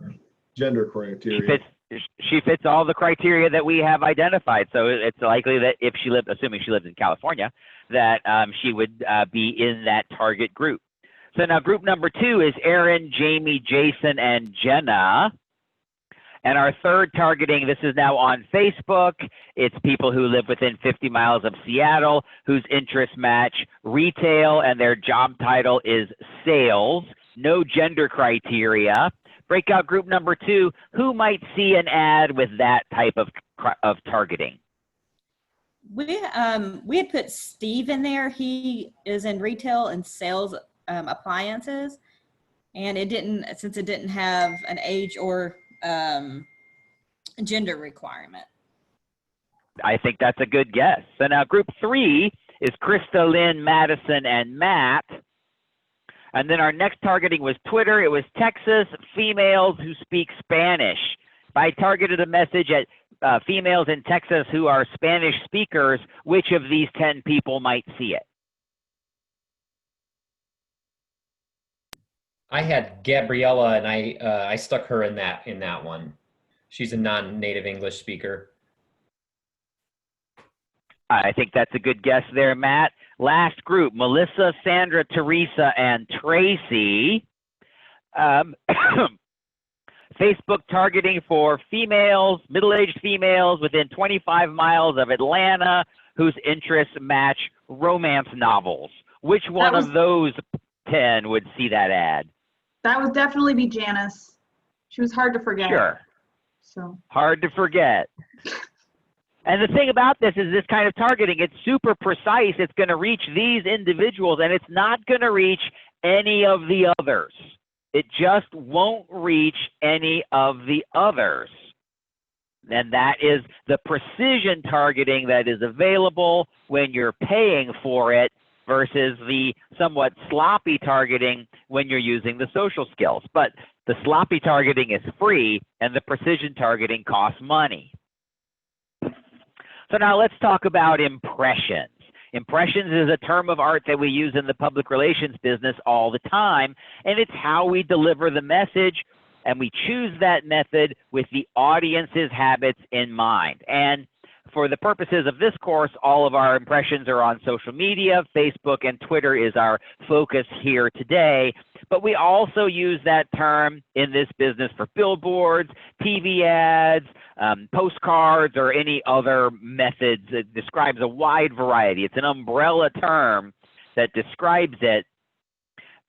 gender criteria. She fits all the criteria that we have identified. So it's likely that if she lived, assuming she lives in California, that she would be in that target group. So now group number 2 is Aaron, Jamie, Jason, and Jenna. And our third targeting, this is now on Facebook. It's people who live within 50 miles of Seattle, whose interests match retail, and their job title is sales. No gender criteria. Breakout group number 2, who might see an ad with that type of targeting? We had put Steve in there. He is in retail and sales appliances, and since it didn't have an age or gender requirement. I think that's a good guess. So now group 3 is Krista, Lynn, Madison, and Matt. And then our next targeting was Twitter. It was Texas females who speak Spanish. If I targeted a message at females in Texas who are Spanish speakers, which of these 10 people might see it? I had Gabriella, and I stuck her in that one. She's a non-native English speaker. I think that's a good guess there, Matt. Last group, Melissa, Sandra, Teresa, and Tracy. Facebook targeting for females, middle-aged females within 25 miles of Atlanta whose interests match romance novels. Which one of those 10 would see that ad? That would definitely be Janice. She was hard to forget. Sure. So hard to forget. And the thing about this is this kind of targeting, it's super precise. It's going to reach these individuals, and it's not going to reach any of the others. It just won't reach any of the others. And that is the precision targeting that is available when you're paying for it versus the somewhat sloppy targeting when you're using the social skills. But the sloppy targeting is free, and the precision targeting costs money. So now let's talk about impressions. Impressions is a term of art that we use in the public relations business all the time, and it's how we deliver the message, and we choose that method with the audience's habits in mind. And for the purposes of this course, all of our impressions are on social media. Facebook and Twitter is our focus here today. But we also use that term in this business for billboards, TV ads, postcards, or any other methods. It describes a wide variety. It's an umbrella term that describes it.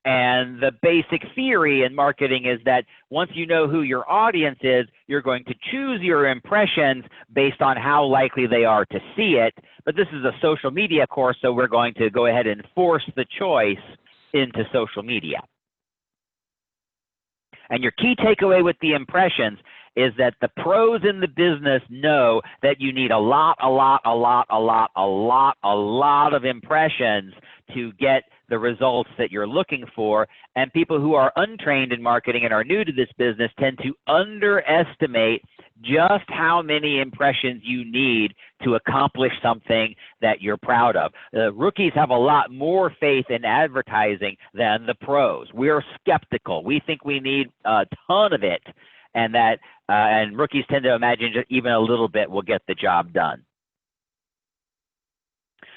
And the basic theory in marketing is that once you know who your audience is, you're going to choose your impressions based on how likely they are to see it. But this is a social media course, so we're going to go ahead and force the choice into social media. And your key takeaway with the impressions is that the pros in the business know that you need a lot of impressions to get the results that you're looking for. And people who are untrained in marketing and are new to this business tend to underestimate just how many impressions you need to accomplish something that you're proud of. The rookies have a lot more faith in advertising than the pros. We're skeptical. We think we need a ton of it, and that and rookies tend to imagine just even a little bit will get the job done.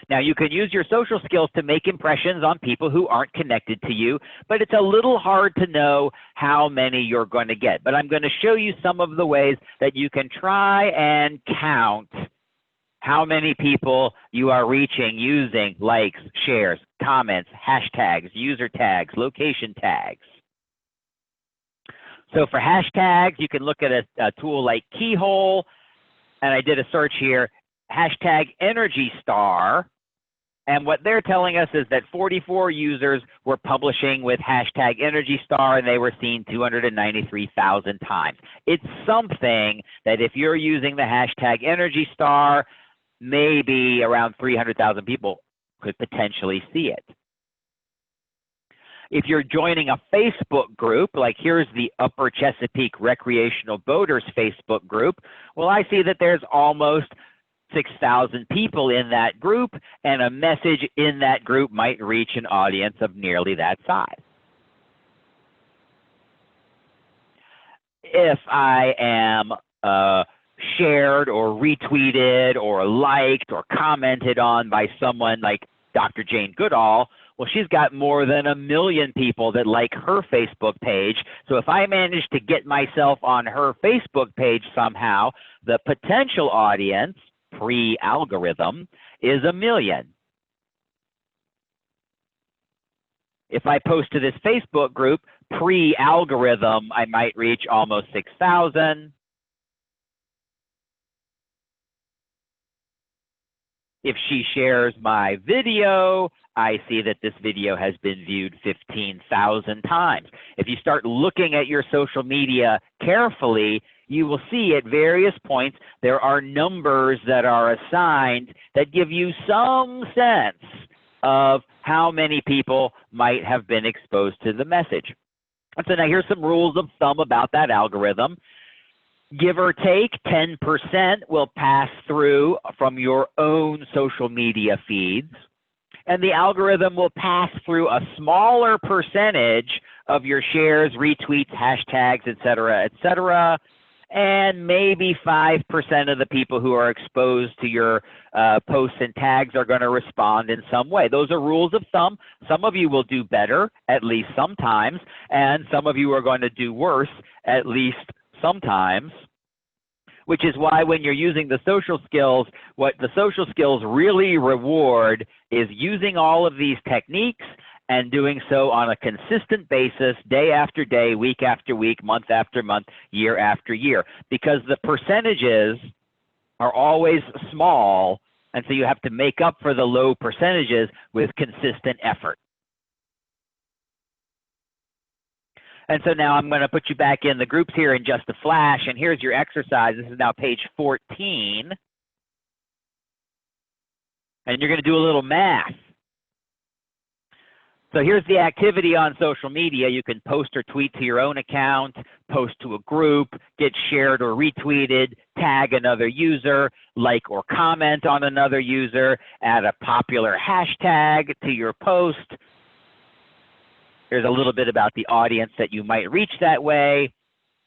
Now, you can use your social skills to make impressions on people who aren't connected to you, but it's a little hard to know how many you're going to get. But I'm going to show you some of the ways that you can try and count how many people you are reaching using likes, shares, comments, hashtags, user tags, location tags. So for hashtags, you can look at a tool like Keyhole, and I did a search here, hashtag Energy Star. And what they're telling us is that 44 users were publishing with hashtag Energy Star, and they were seen 293,000 times. It's something that if you're using the hashtag Energy Star, maybe around 300,000 people could potentially see it. If you're joining a Facebook group, like here's the Upper Chesapeake Recreational Boaters Facebook group, well, I see that there's almost 6,000 people in that group, and a message in that group might reach an audience of nearly that size. If I am shared or retweeted or liked or commented on by someone like Dr. Jane Goodall, well, she's got more than 1 million people that like her Facebook page. So if I manage to get myself on her Facebook page somehow, the potential audience, pre-algorithm, is 1 million. If I post to this Facebook group, pre-algorithm, I might reach almost 6,000. If she shares my video, I see that this video has been viewed 15,000 times. If you start looking at your social media carefully, you will see at various points there are numbers that are assigned that give you some sense of how many people might have been exposed to the message. And so now here's some rules of thumb about that algorithm. Give or take, 10% will pass through from your own social media feeds, and the algorithm will pass through a smaller percentage of your shares, retweets, hashtags, et cetera, and maybe 5% of the people who are exposed to your posts and tags are going to respond in some way. Those are rules of thumb. Some of you will do better, at least sometimes, and some of you are going to do worse, at least sometimes, which is why when you're using the social skills, what the social skills really reward is using all of these techniques and doing so on a consistent basis, day after day, week after week, month after month, year after year, because the percentages are always small, and so you have to make up for the low percentages with consistent effort. And so now I'm going to put you back in the groups here in just a flash, and here's your exercise. This is now page 14. And you're going to do a little math. So here's the activity on social media. You can post or tweet to your own account, post to a group, get shared or retweeted, tag another user, like or comment on another user, add a popular hashtag to your post. There's a little bit about the audience that you might reach that way,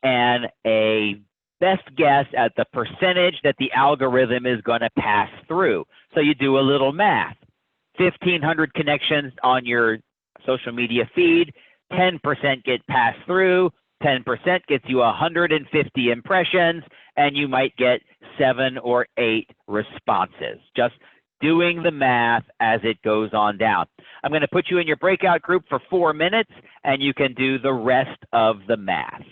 and a best guess at the percentage that the algorithm is going to pass through. So you do a little math. 1,500 connections on your social media feed, 10% get passed through, 10% gets you 150 impressions, and you might get 7 or 8 responses. Just doing the math as it goes on down. I'm going to put you in your breakout group for 4 minutes, and you can do the rest of the math.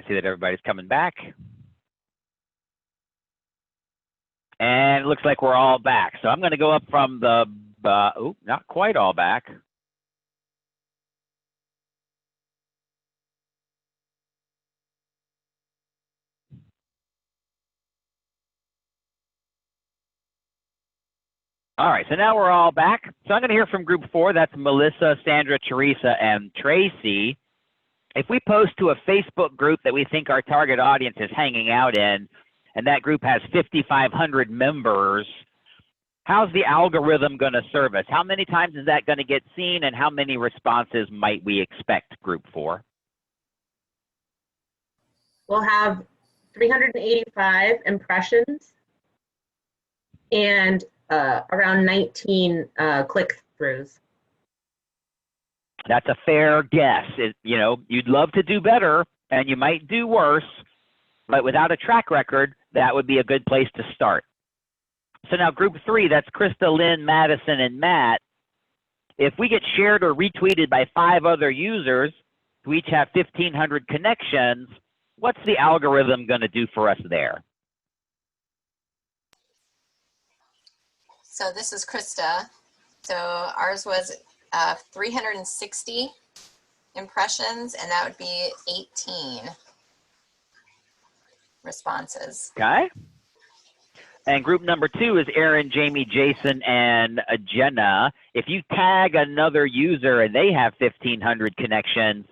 see that everybody's coming back. And it looks like we're all back. So I'm going to go up from the, not quite all back. All right, so now we're all back. So I'm going to hear from group 4. That's Melissa, Sandra, Teresa, and Tracy. If we post to a Facebook group that we think our target audience is hanging out in, and that group has 5,500 members, how's the algorithm going to serve us? How many times is that going to get seen, and how many responses might we expect, group 4? We'll have 385 impressions and around 19 click-throughs. That's a fair guess. You know, you'd love to do better, and you might do worse, but without a track record, that would be a good place to start. So now group 3, that's Krista, Lynn, Madison, and Matt. If we get shared or retweeted by 5 other users who each have 1,500 connections, what's the algorithm going to do for us there? So this is Krista. So ours was 360 impressions, and that would be 18 responses. Okay. And group number 2 is Aaron, Jamie, Jason, and Jenna. If you tag another user and they have 1,500 connections,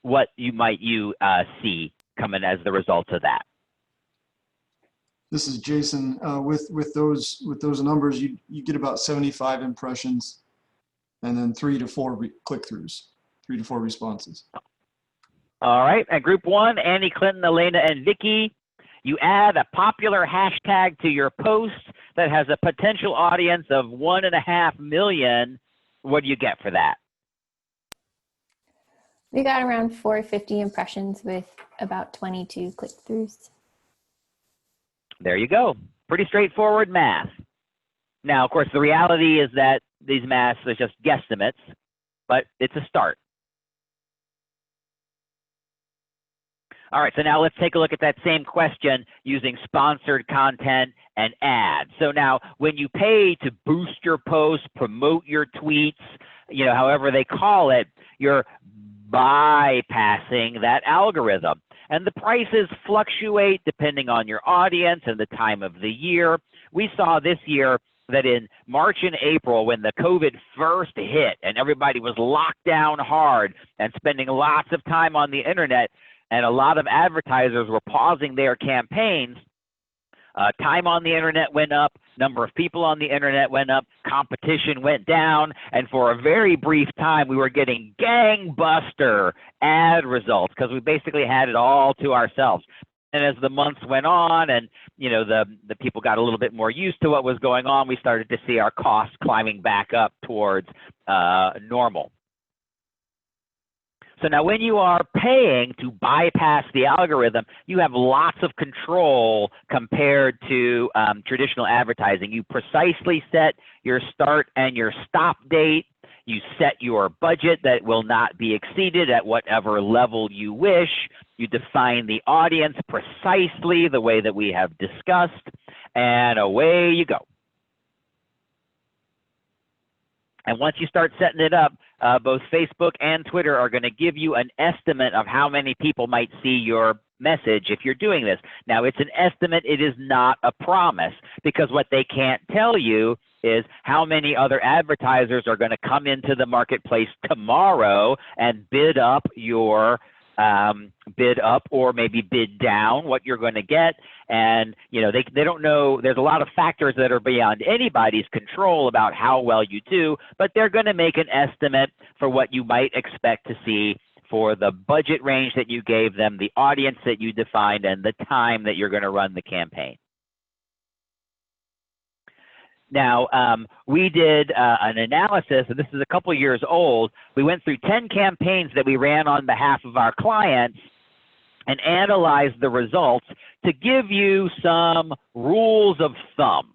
what might you see coming as the result of that? This is Jason. With those numbers, you get about 75 impressions, and then 3 to 4 click-throughs, 3 to 4 responses. All right. And group 1, Annie, Clinton, Elena, and Vicky. You add a popular hashtag to your post that has a potential audience of 1.5 million. What do you get for that? We got around 450 impressions with about 22 click-throughs. There you go. Pretty straightforward math. Now, of course, the reality is that these maths are just guesstimates, but it's a start. All right, so now let's take a look at that same question using sponsored content and ads. So now when you pay to boost your posts, promote your tweets, you know, however they call it, you're bypassing that algorithm. And the prices fluctuate depending on your audience and the time of the year. We saw this year that in March and April, when the COVID first hit and everybody was locked down hard and spending lots of time on the internet, and a lot of advertisers were pausing their campaigns, time on the internet went up, number of people on the internet went up, competition went down, and for a very brief time, we were getting gangbuster ad results because we basically had it all to ourselves. And as the months went on and, you know, the people got a little bit more used to what was going on, we started to see our costs climbing back up towards normal. So now when you are paying to bypass the algorithm, you have lots of control compared to traditional advertising. You precisely set your start and your stop date. You set your budget that will not be exceeded at whatever level you wish. You define the audience precisely the way that we have discussed, and away you go. And once you start setting it up, both Facebook and Twitter are going to give you an estimate of how many people might see your message if you're doing this. Now, it's an estimate. It is not a promise, because what they can't tell you is how many other advertisers are going to come into the marketplace tomorrow and bid up your bid up or maybe bid down what you're going to get. And, you know, they don't know. There's a lot of factors that are beyond anybody's control about how well you do, but they're going to make an estimate for what you might expect to see for the budget range that you gave them, the audience that you defined, and the time that you're going to run the campaign. Now, we did an analysis, and this is a couple years old. We went through 10 campaigns that we ran on behalf of our clients and analyzed the results to give you some rules of thumb.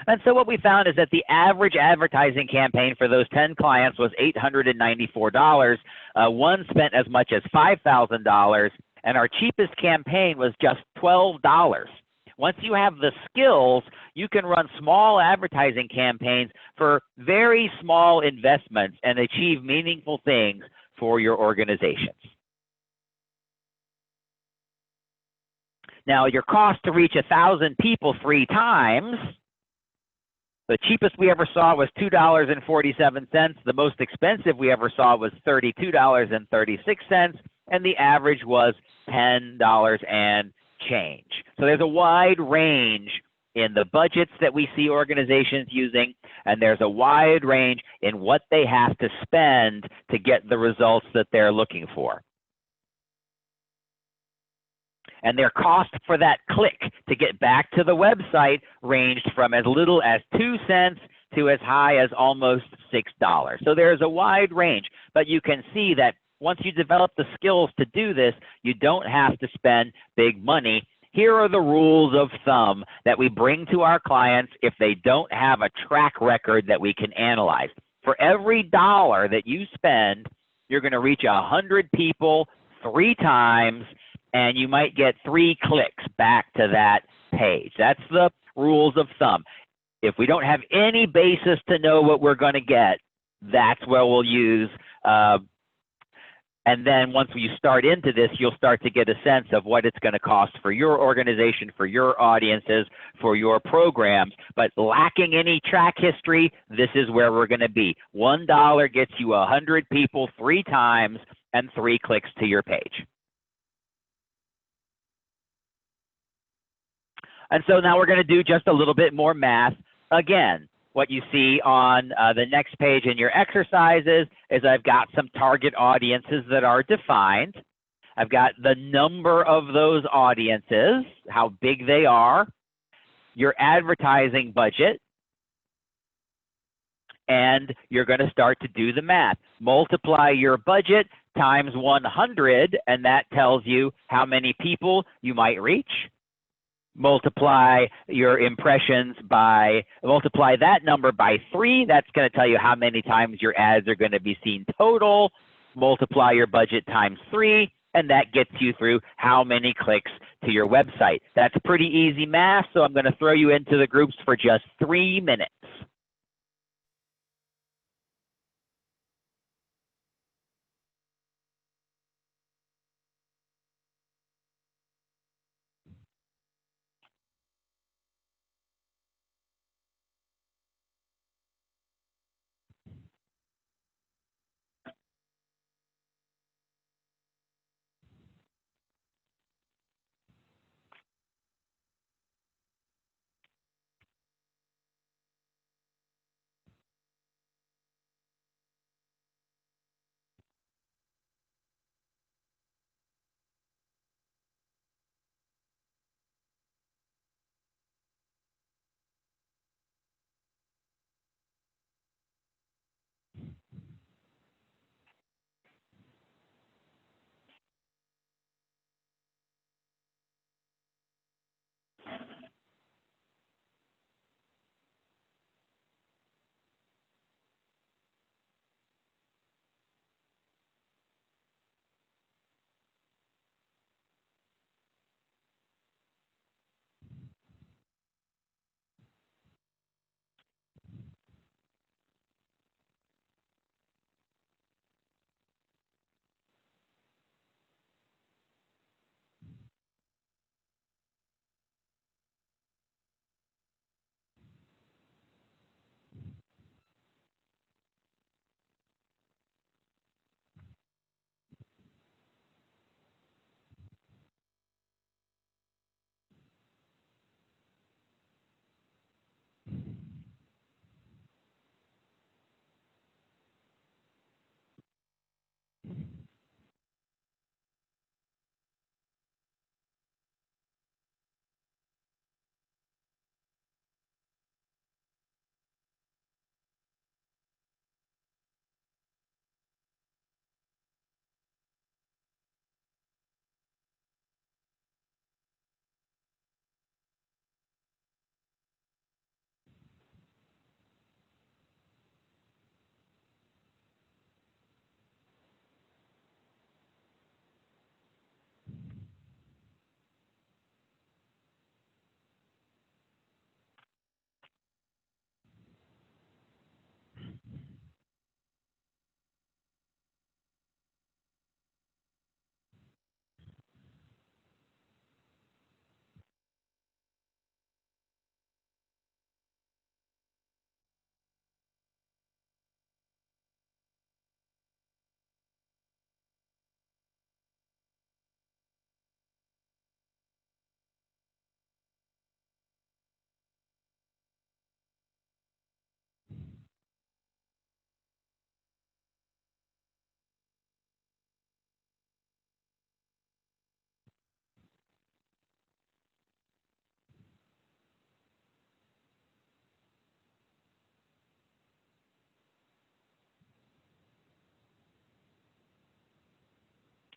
And so what we found is that the average advertising campaign for those 10 clients was $894. One spent as much as $5,000, and our cheapest campaign was just $12. Once you have the skills, you can run small advertising campaigns for very small investments and achieve meaningful things for your organizations. Now, your cost to reach 1,000 people 3 times, the cheapest we ever saw was $2.47. The most expensive we ever saw was $32.36, and the average was $10 and change. So there's a wide range in the budgets that we see organizations using, and there's a wide range in what they have to spend to get the results that they're looking for. And their cost for that click to get back to the website ranged from as little as 2 cents to as high as almost $6. So there's a wide range, but you can see that once you develop the skills to do this, you don't have to spend big money. Here are the rules of thumb that we bring to our clients if they don't have a track record that we can analyze. For every dollar that you spend, you're going to reach 100 people 3 times, and you might get 3 clicks back to that page. That's the rules of thumb. If we don't have any basis to know what we're going to get, that's where we'll use. And then once you start into this, you'll start to get a sense of what it's going to cost for your organization, for your audiences, for your programs. But lacking any track history, this is where we're going to be. $1 gets you 100 people 3 times and 3 clicks to your page. And so now we're going to do just a little bit more math. Again, what you see on the next page in your exercises is I've got some target audiences that are defined. I've got the number of those audiences, how big they are, your advertising budget, and you're going to start to do the math. Multiply your budget times 100, and that tells you how many people you might reach. Multiply your impressions by, multiply that number by 3. That's going to tell you how many times your ads are going to be seen total. Multiply your budget times 3, and that gets you through how many clicks to your website. That's pretty easy math, so I'm going to throw you into the groups for just 3 minutes.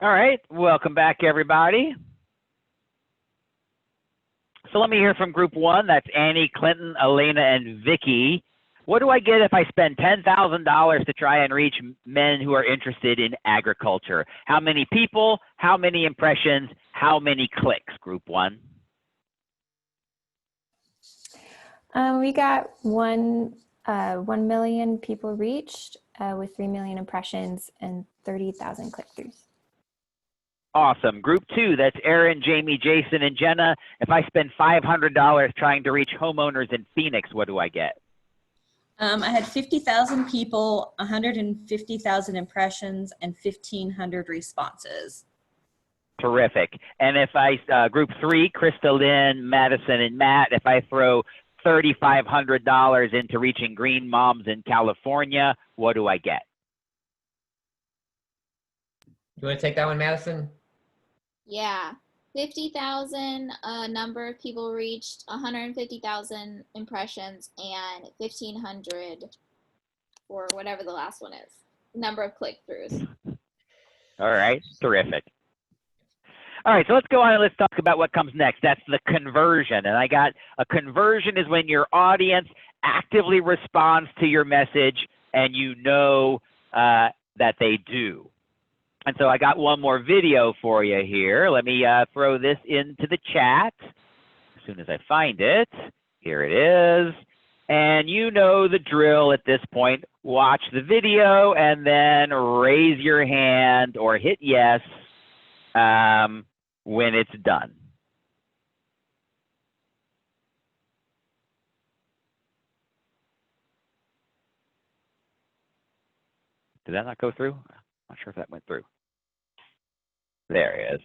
All right, welcome back, everybody. So let me hear from group one. That's Annie, Clinton, Elena, and Vicky. What do I get if I spend $10,000 to try and reach men who are interested in agriculture? How many people? How many impressions? How many clicks, group one? We got 1 million people reached with 3 million impressions and 30,000 click-throughs. Awesome. Group two, that's Aaron, Jamie, Jason, and Jenna. If I spend $500 trying to reach homeowners in Phoenix, what do I get? I had 50,000 people, 150,000 impressions, and 1,500 responses. Terrific. And if I, group three, Krista, Lynn, Madison, and Matt, if I throw $3,500 into reaching green moms in California, what do I get? You want to take that one, Madison? Yeah. 50,000 number of people reached, 150,000 impressions, and 1,500 or whatever the last one is. Number of click-throughs. All right, terrific. All right, so let's go on and let's talk about what comes next. That's the conversion. And I got a conversion is when your audience actively responds to your message and you know that they do. And so I got one more video for you here. Let me throw this into the chat as soon as I find it. Here it is. And you know the drill at this point. Watch the video and then raise your hand or hit yes when it's done. Did that not go through? I'm not sure if that went through. There it is.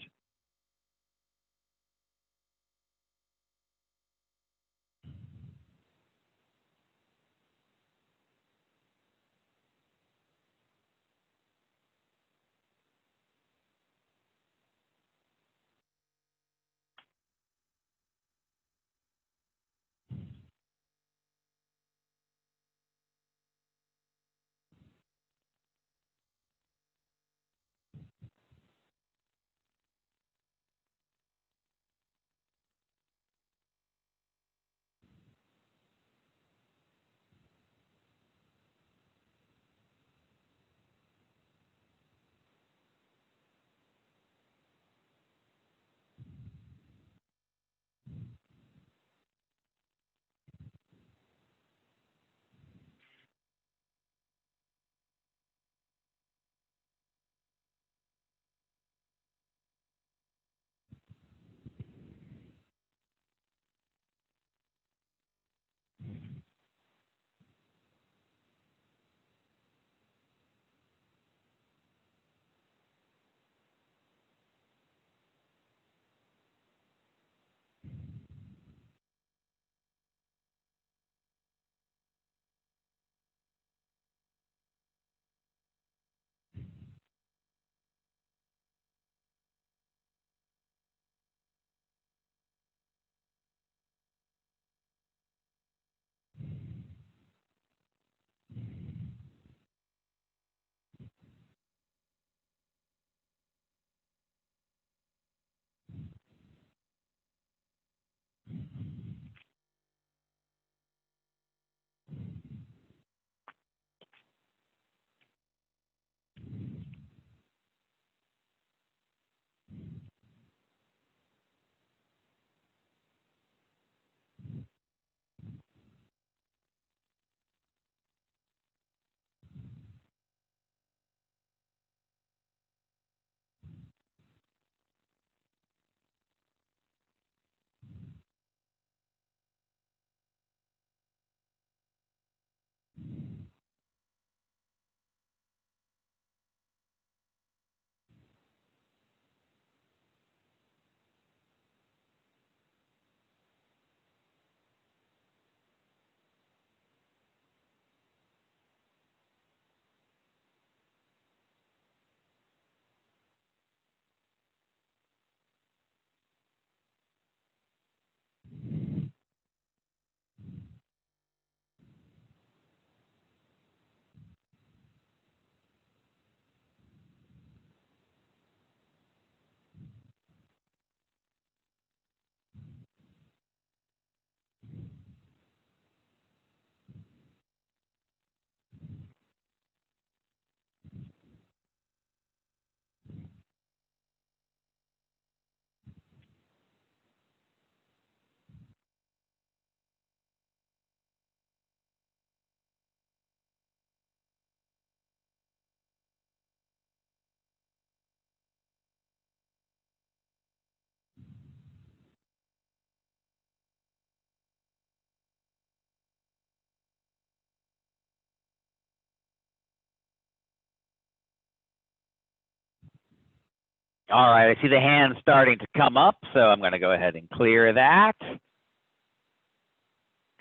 All right, I see the hands starting to come up, so I'm going to go ahead and clear that.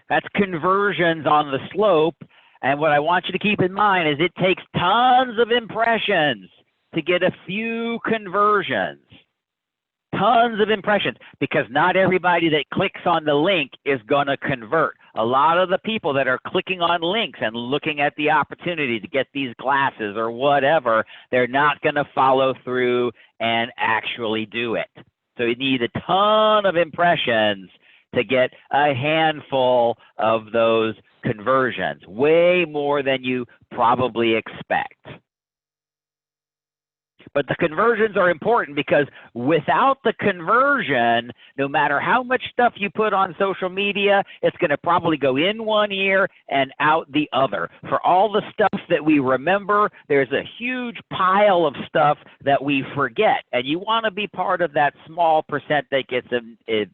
That's conversions on the slope. And what I want you to keep in mind is it takes tons of impressions to get a few conversions. Tons of impressions, because not everybody that clicks on the link is going to convert. A lot of the people that are clicking on links and looking at the opportunity to get these glasses or whatever, they're not going to follow through and actually do it. So you need a ton of impressions to get a handful of those conversions, way more than you probably expect. But the conversions are important, because without the conversion, no matter how much stuff you put on social media, it's going to probably go in one ear and out the other. For all the stuff that we remember, there's a huge pile of stuff that we forget. And you want to be part of that small percent that gets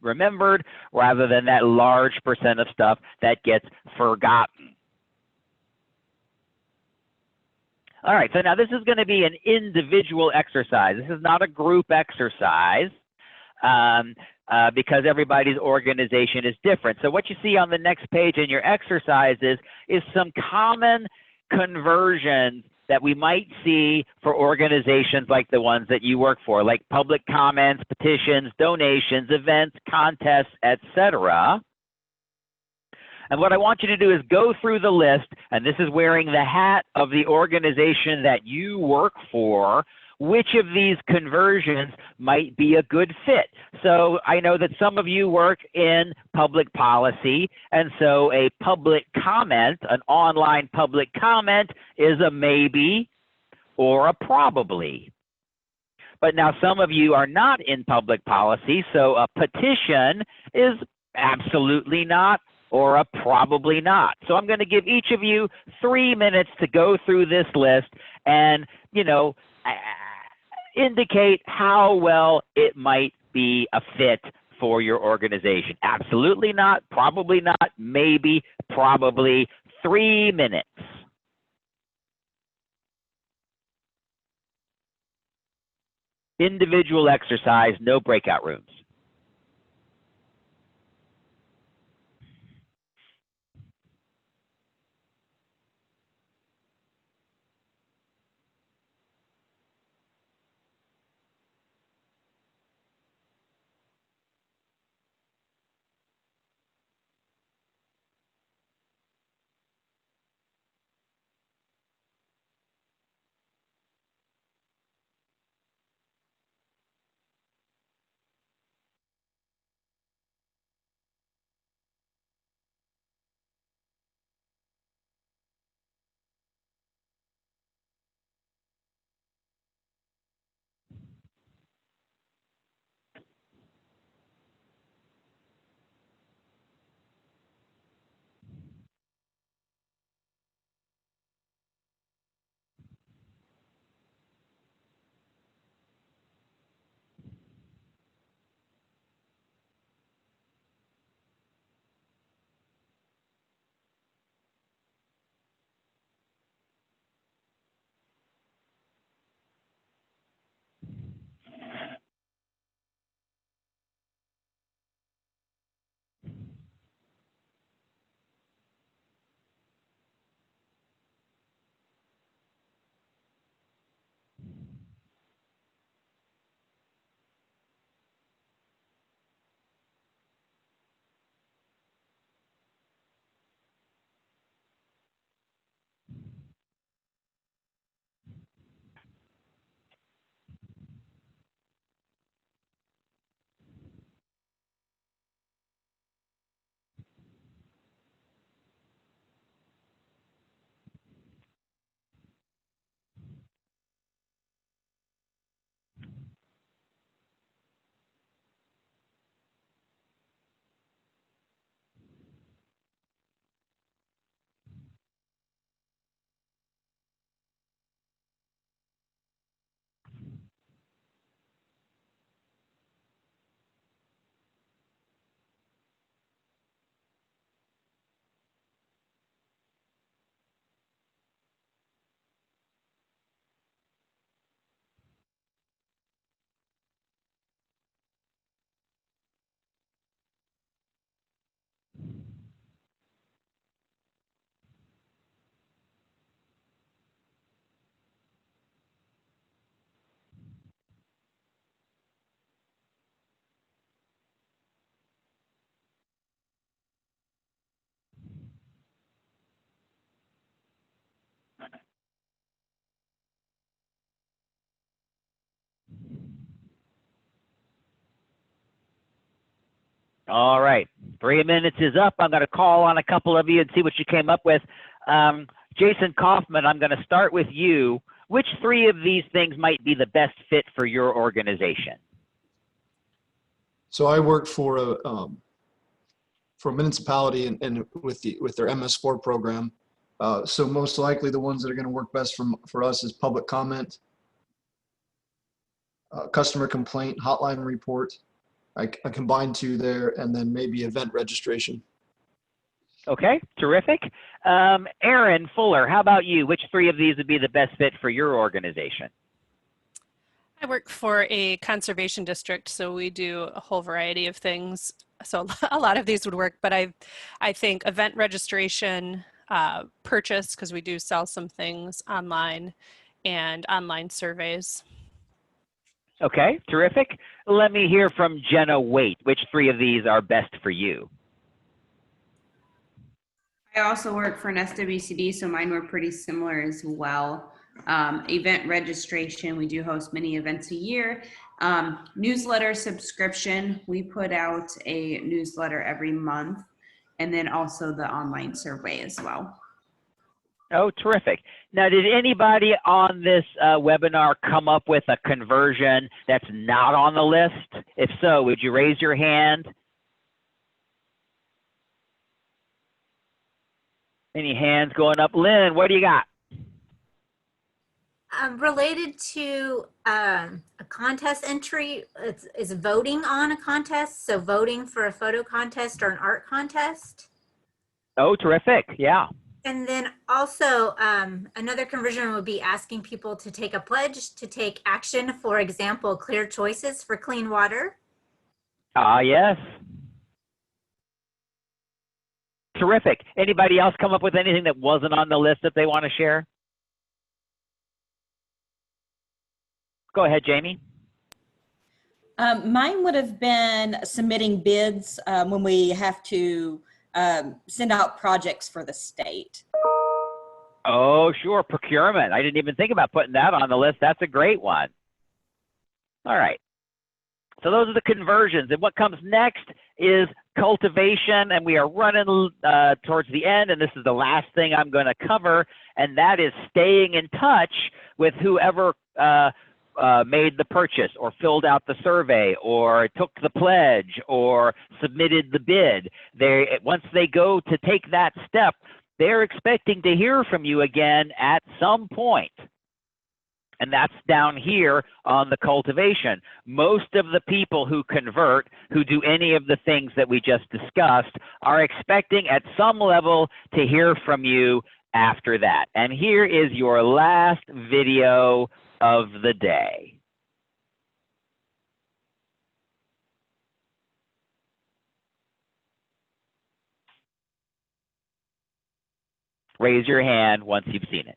remembered, rather than that large percent of stuff that gets forgotten. All right, so now this is going to be an individual exercise. This is not a group exercise, because everybody's organization is different. So what you see on the next page in your exercises is some common conversions that we might see for organizations like the ones that you work for, like public comments, petitions, donations, events, contests, etc. And what I want you to do is go through the list, and this is wearing the hat of the organization that you work for. Which of these conversions might be a good fit? So I know that some of you work in public policy, and so a public comment, an online public comment, is a maybe or a probably. But now some of you are not in public policy, so a petition is absolutely not or a probably not. So I'm going to give each of you 3 minutes to go through this list and, indicate how well it might be a fit for your organization. Absolutely not, probably not, maybe, probably. 3 minutes. Individual exercise, no breakout rooms. All right, 3 minutes is up. I'm going to call on a couple of you and see what you came up with. Jason Kaufman, I'm going to start with you. Which 3 of these things might be the best fit for your organization? So I work for a municipality and with their MS4 program. So most likely the ones that are going to work best for us is public comment, customer complaint, hotline report. I combined 2 there, and then maybe event registration. Okay, terrific. Aaron Fuller, how about you? Which 3 of these would be the best fit for your organization? I work for a conservation district, so we do a whole variety of things. So a lot of these would work, but I think event registration, purchase, because we do sell some things online, and online surveys. Okay, terrific. Let me hear from Jenna Waite. Which 3 of these are best for you? I also work for an SWCD, so mine were pretty similar as well. Event registration, we do host many events a year. Newsletter subscription, we put out a newsletter every month, and then also the online survey as well. Oh, terrific. Now, did anybody on this webinar come up with a conversion that's not on the list? If so, would you raise your hand? Any hands going up? Lynn, what do you got? Related to a contest entry, is voting on a contest, so voting for a photo contest or an art contest. Oh, terrific. Yeah. And then also another conversion would be asking people to take a pledge to take action, for example, clear choices for clean water. Yes. Terrific. Anybody else come up with anything that wasn't on the list that they want to share? Go ahead, Jamie. Mine would have been submitting bids when we have to send out projects for the state. Oh, sure. Procurement. I didn't even think about putting that on the list. That's a great one. All right. So those are the conversions. And what comes next is cultivation. And we are running towards the end. And this is the last thing I'm going to cover. And that is staying in touch with whoever made the purchase or filled out the survey or took the pledge or submitted the bid. Once they go to take that step, they're expecting to hear from you again at some point. And that's down here on the cultivation. Most of the people who convert, who do any of the things that we just discussed, are expecting at some level to hear from you after that. And here is your last video of the day. Raise your hand once you've seen it.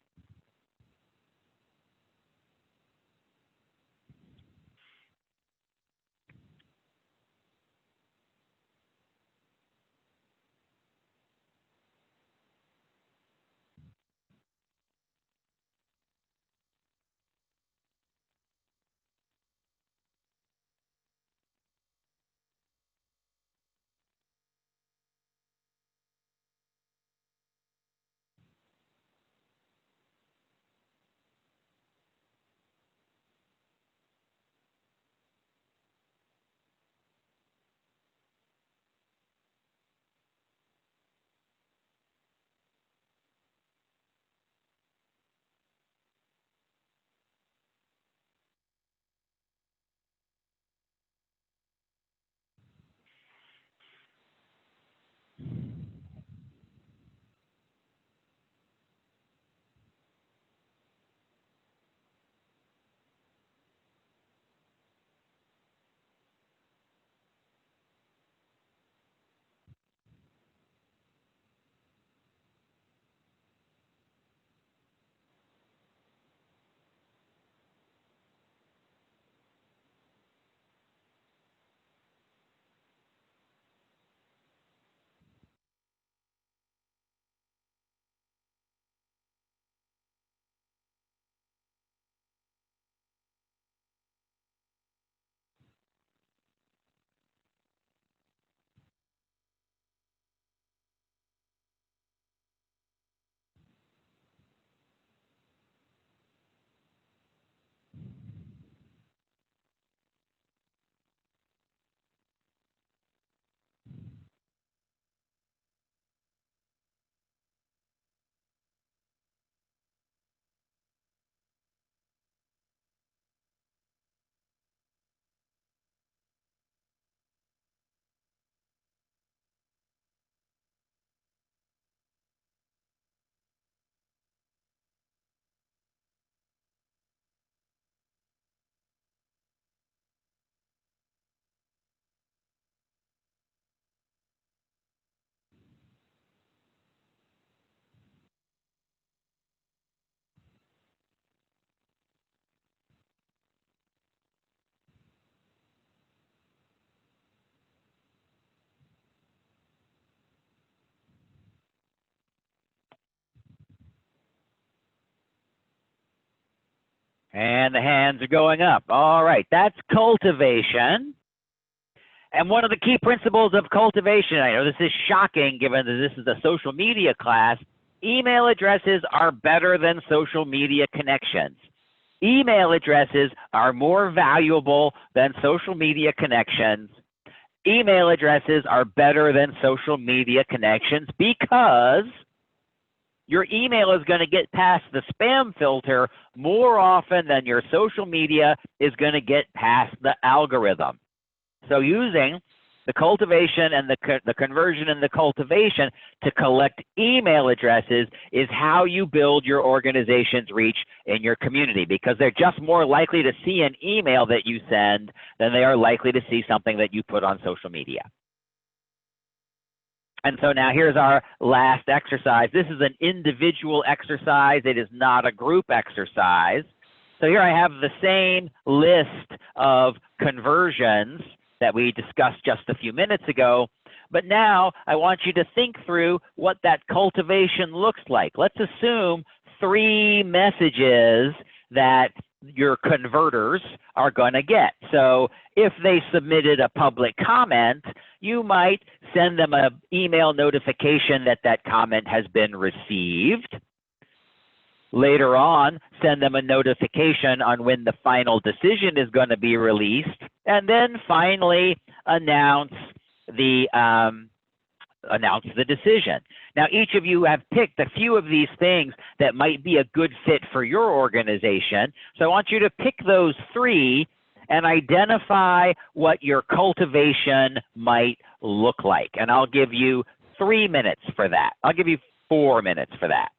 And the hands are going up. All right, that's cultivation. And one of the key principles of cultivation, I know this is shocking given that this is a social media class, email addresses are better than social media connections. Email addresses are more valuable than social media connections. Email addresses are better than social media connections because your email is going to get past the spam filter more often than your social media is going to get past the algorithm. So using the cultivation and the conversion and the cultivation to collect email addresses is how you build your organization's reach in your community, because they're just more likely to see an email that you send than they are likely to see something that you put on social media. And so now here's our last exercise. This is an individual exercise. It is not a group exercise. So here I have the same list of conversions that we discussed just a few minutes ago, but now I want you to think through what that cultivation looks like. Let's assume 3 messages that your converters are going to get. So if they submitted a public comment, you might send them an email notification that that comment has been received. Later on, send them a notification on when the final decision is going to be released. And then finally, announce the decision. Now, each of you have picked a few of these things that might be a good fit for your organization. So I want you to pick those 3 and identify what your cultivation might look like. And I'll give you 3 minutes for that. I'll give you 4 minutes for that.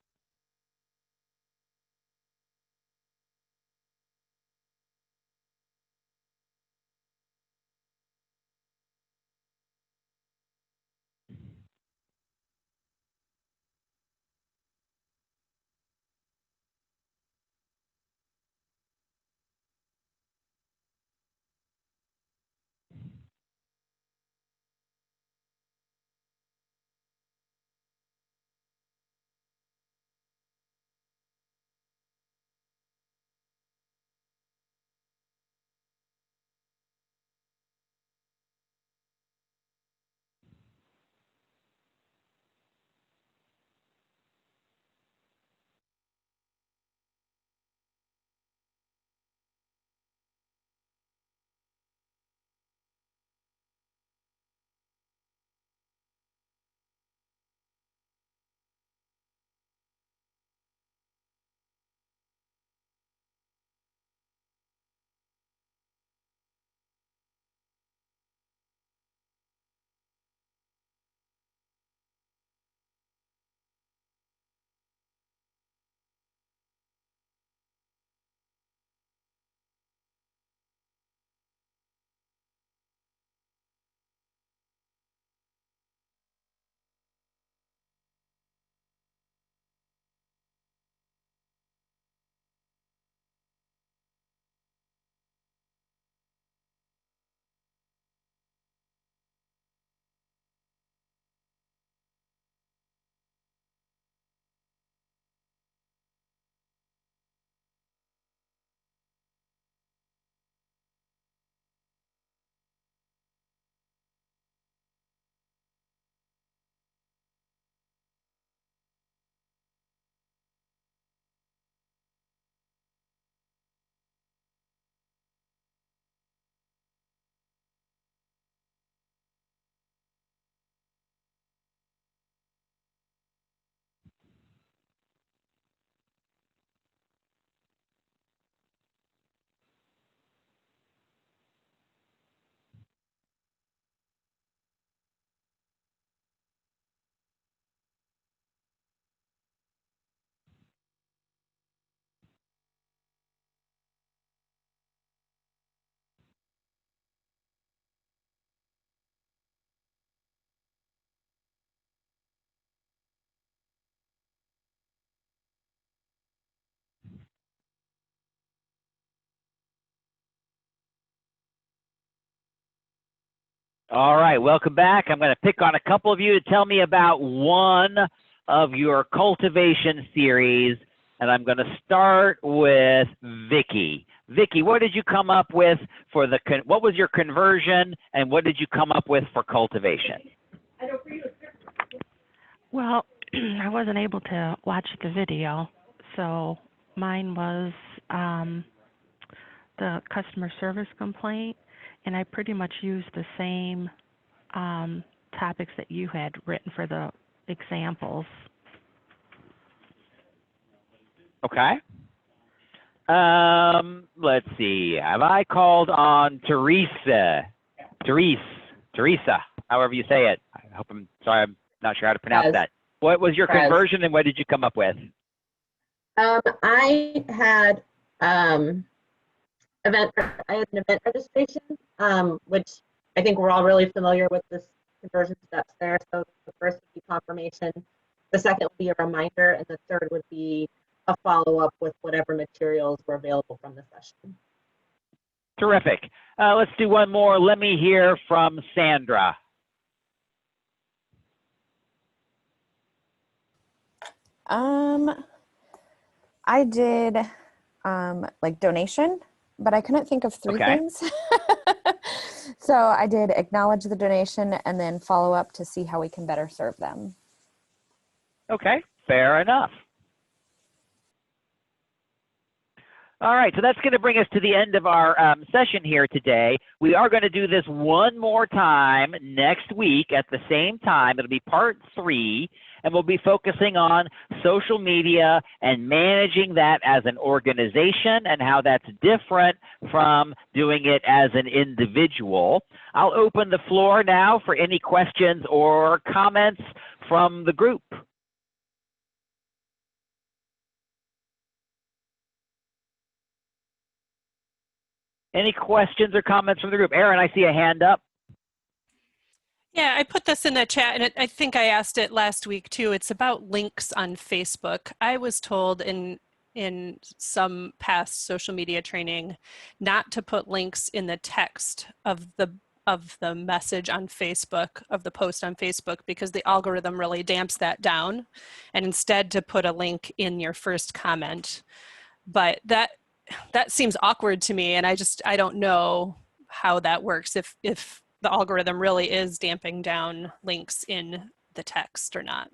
All right, welcome back. I'm going to pick on a couple of you to tell me about one of your cultivation series And I'm going to start with Vicky. Vicky, what did you come up with for the, what was your conversion and what did you come up with for cultivation? Well, I wasn't able to watch the video, so mine was the customer service complaint, and I pretty much used the same topics that you had written for the examples. Okay. Let's see. Have I called on Teresa, however you say it. I hope I'm sorry. I'm not sure how to pronounce that. What was your conversion and what did you come up with? I had an event registration, which I think we're all really familiar with this conversion steps there. So the first would be confirmation, the second would be a reminder, and the third would be a follow-up with whatever materials were available from the session. Terrific. Let's do one more. Let me hear from Sandra. I did like donation, but I couldn't think of three things. So I did acknowledge the donation and then follow up to see how we can better serve them. Okay, fair enough. All right, so that's going to bring us to the end of our session here today. We are going to do this one more time next week at the same time. It'll be part 3, and we'll be focusing on social media and managing that as an organization and how that's different from doing it as an individual. I'll open the floor now for any questions or comments from the group. Any questions or comments from the group? Aaron, I see a hand up. Yeah, I put this in the chat, and I think I asked it last week too. It's about links on Facebook. I was told in some past social media training not to put links in the text of the message on Facebook, of the post on Facebook, because the algorithm really damps that down, and instead to put a link in your first comment. But that seems awkward to me, and I don't know how that works, if the algorithm really is damping down links in the text or not.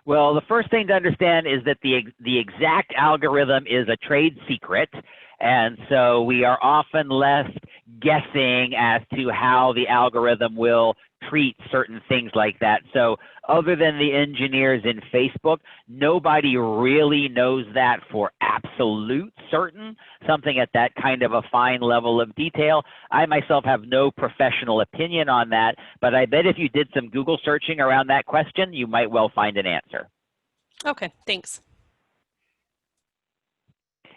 Well, the first thing to understand is that the exact algorithm is a trade secret, and so we are often left guessing as to how the algorithm will treat certain things like that. So other than the engineers in Facebook, nobody really knows that for absolute certain, something at that kind of a fine level of detail. I myself have no professional opinion on that, but I bet if you did some Google searching around that question, you might well find an answer. Okay, thanks.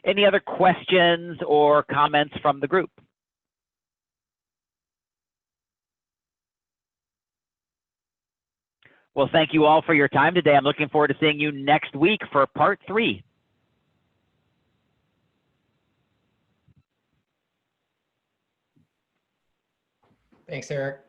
Any other questions or comments from the group? Well, thank you all for your time today. I'm looking forward to seeing you next week for part 3. Thanks, Eric.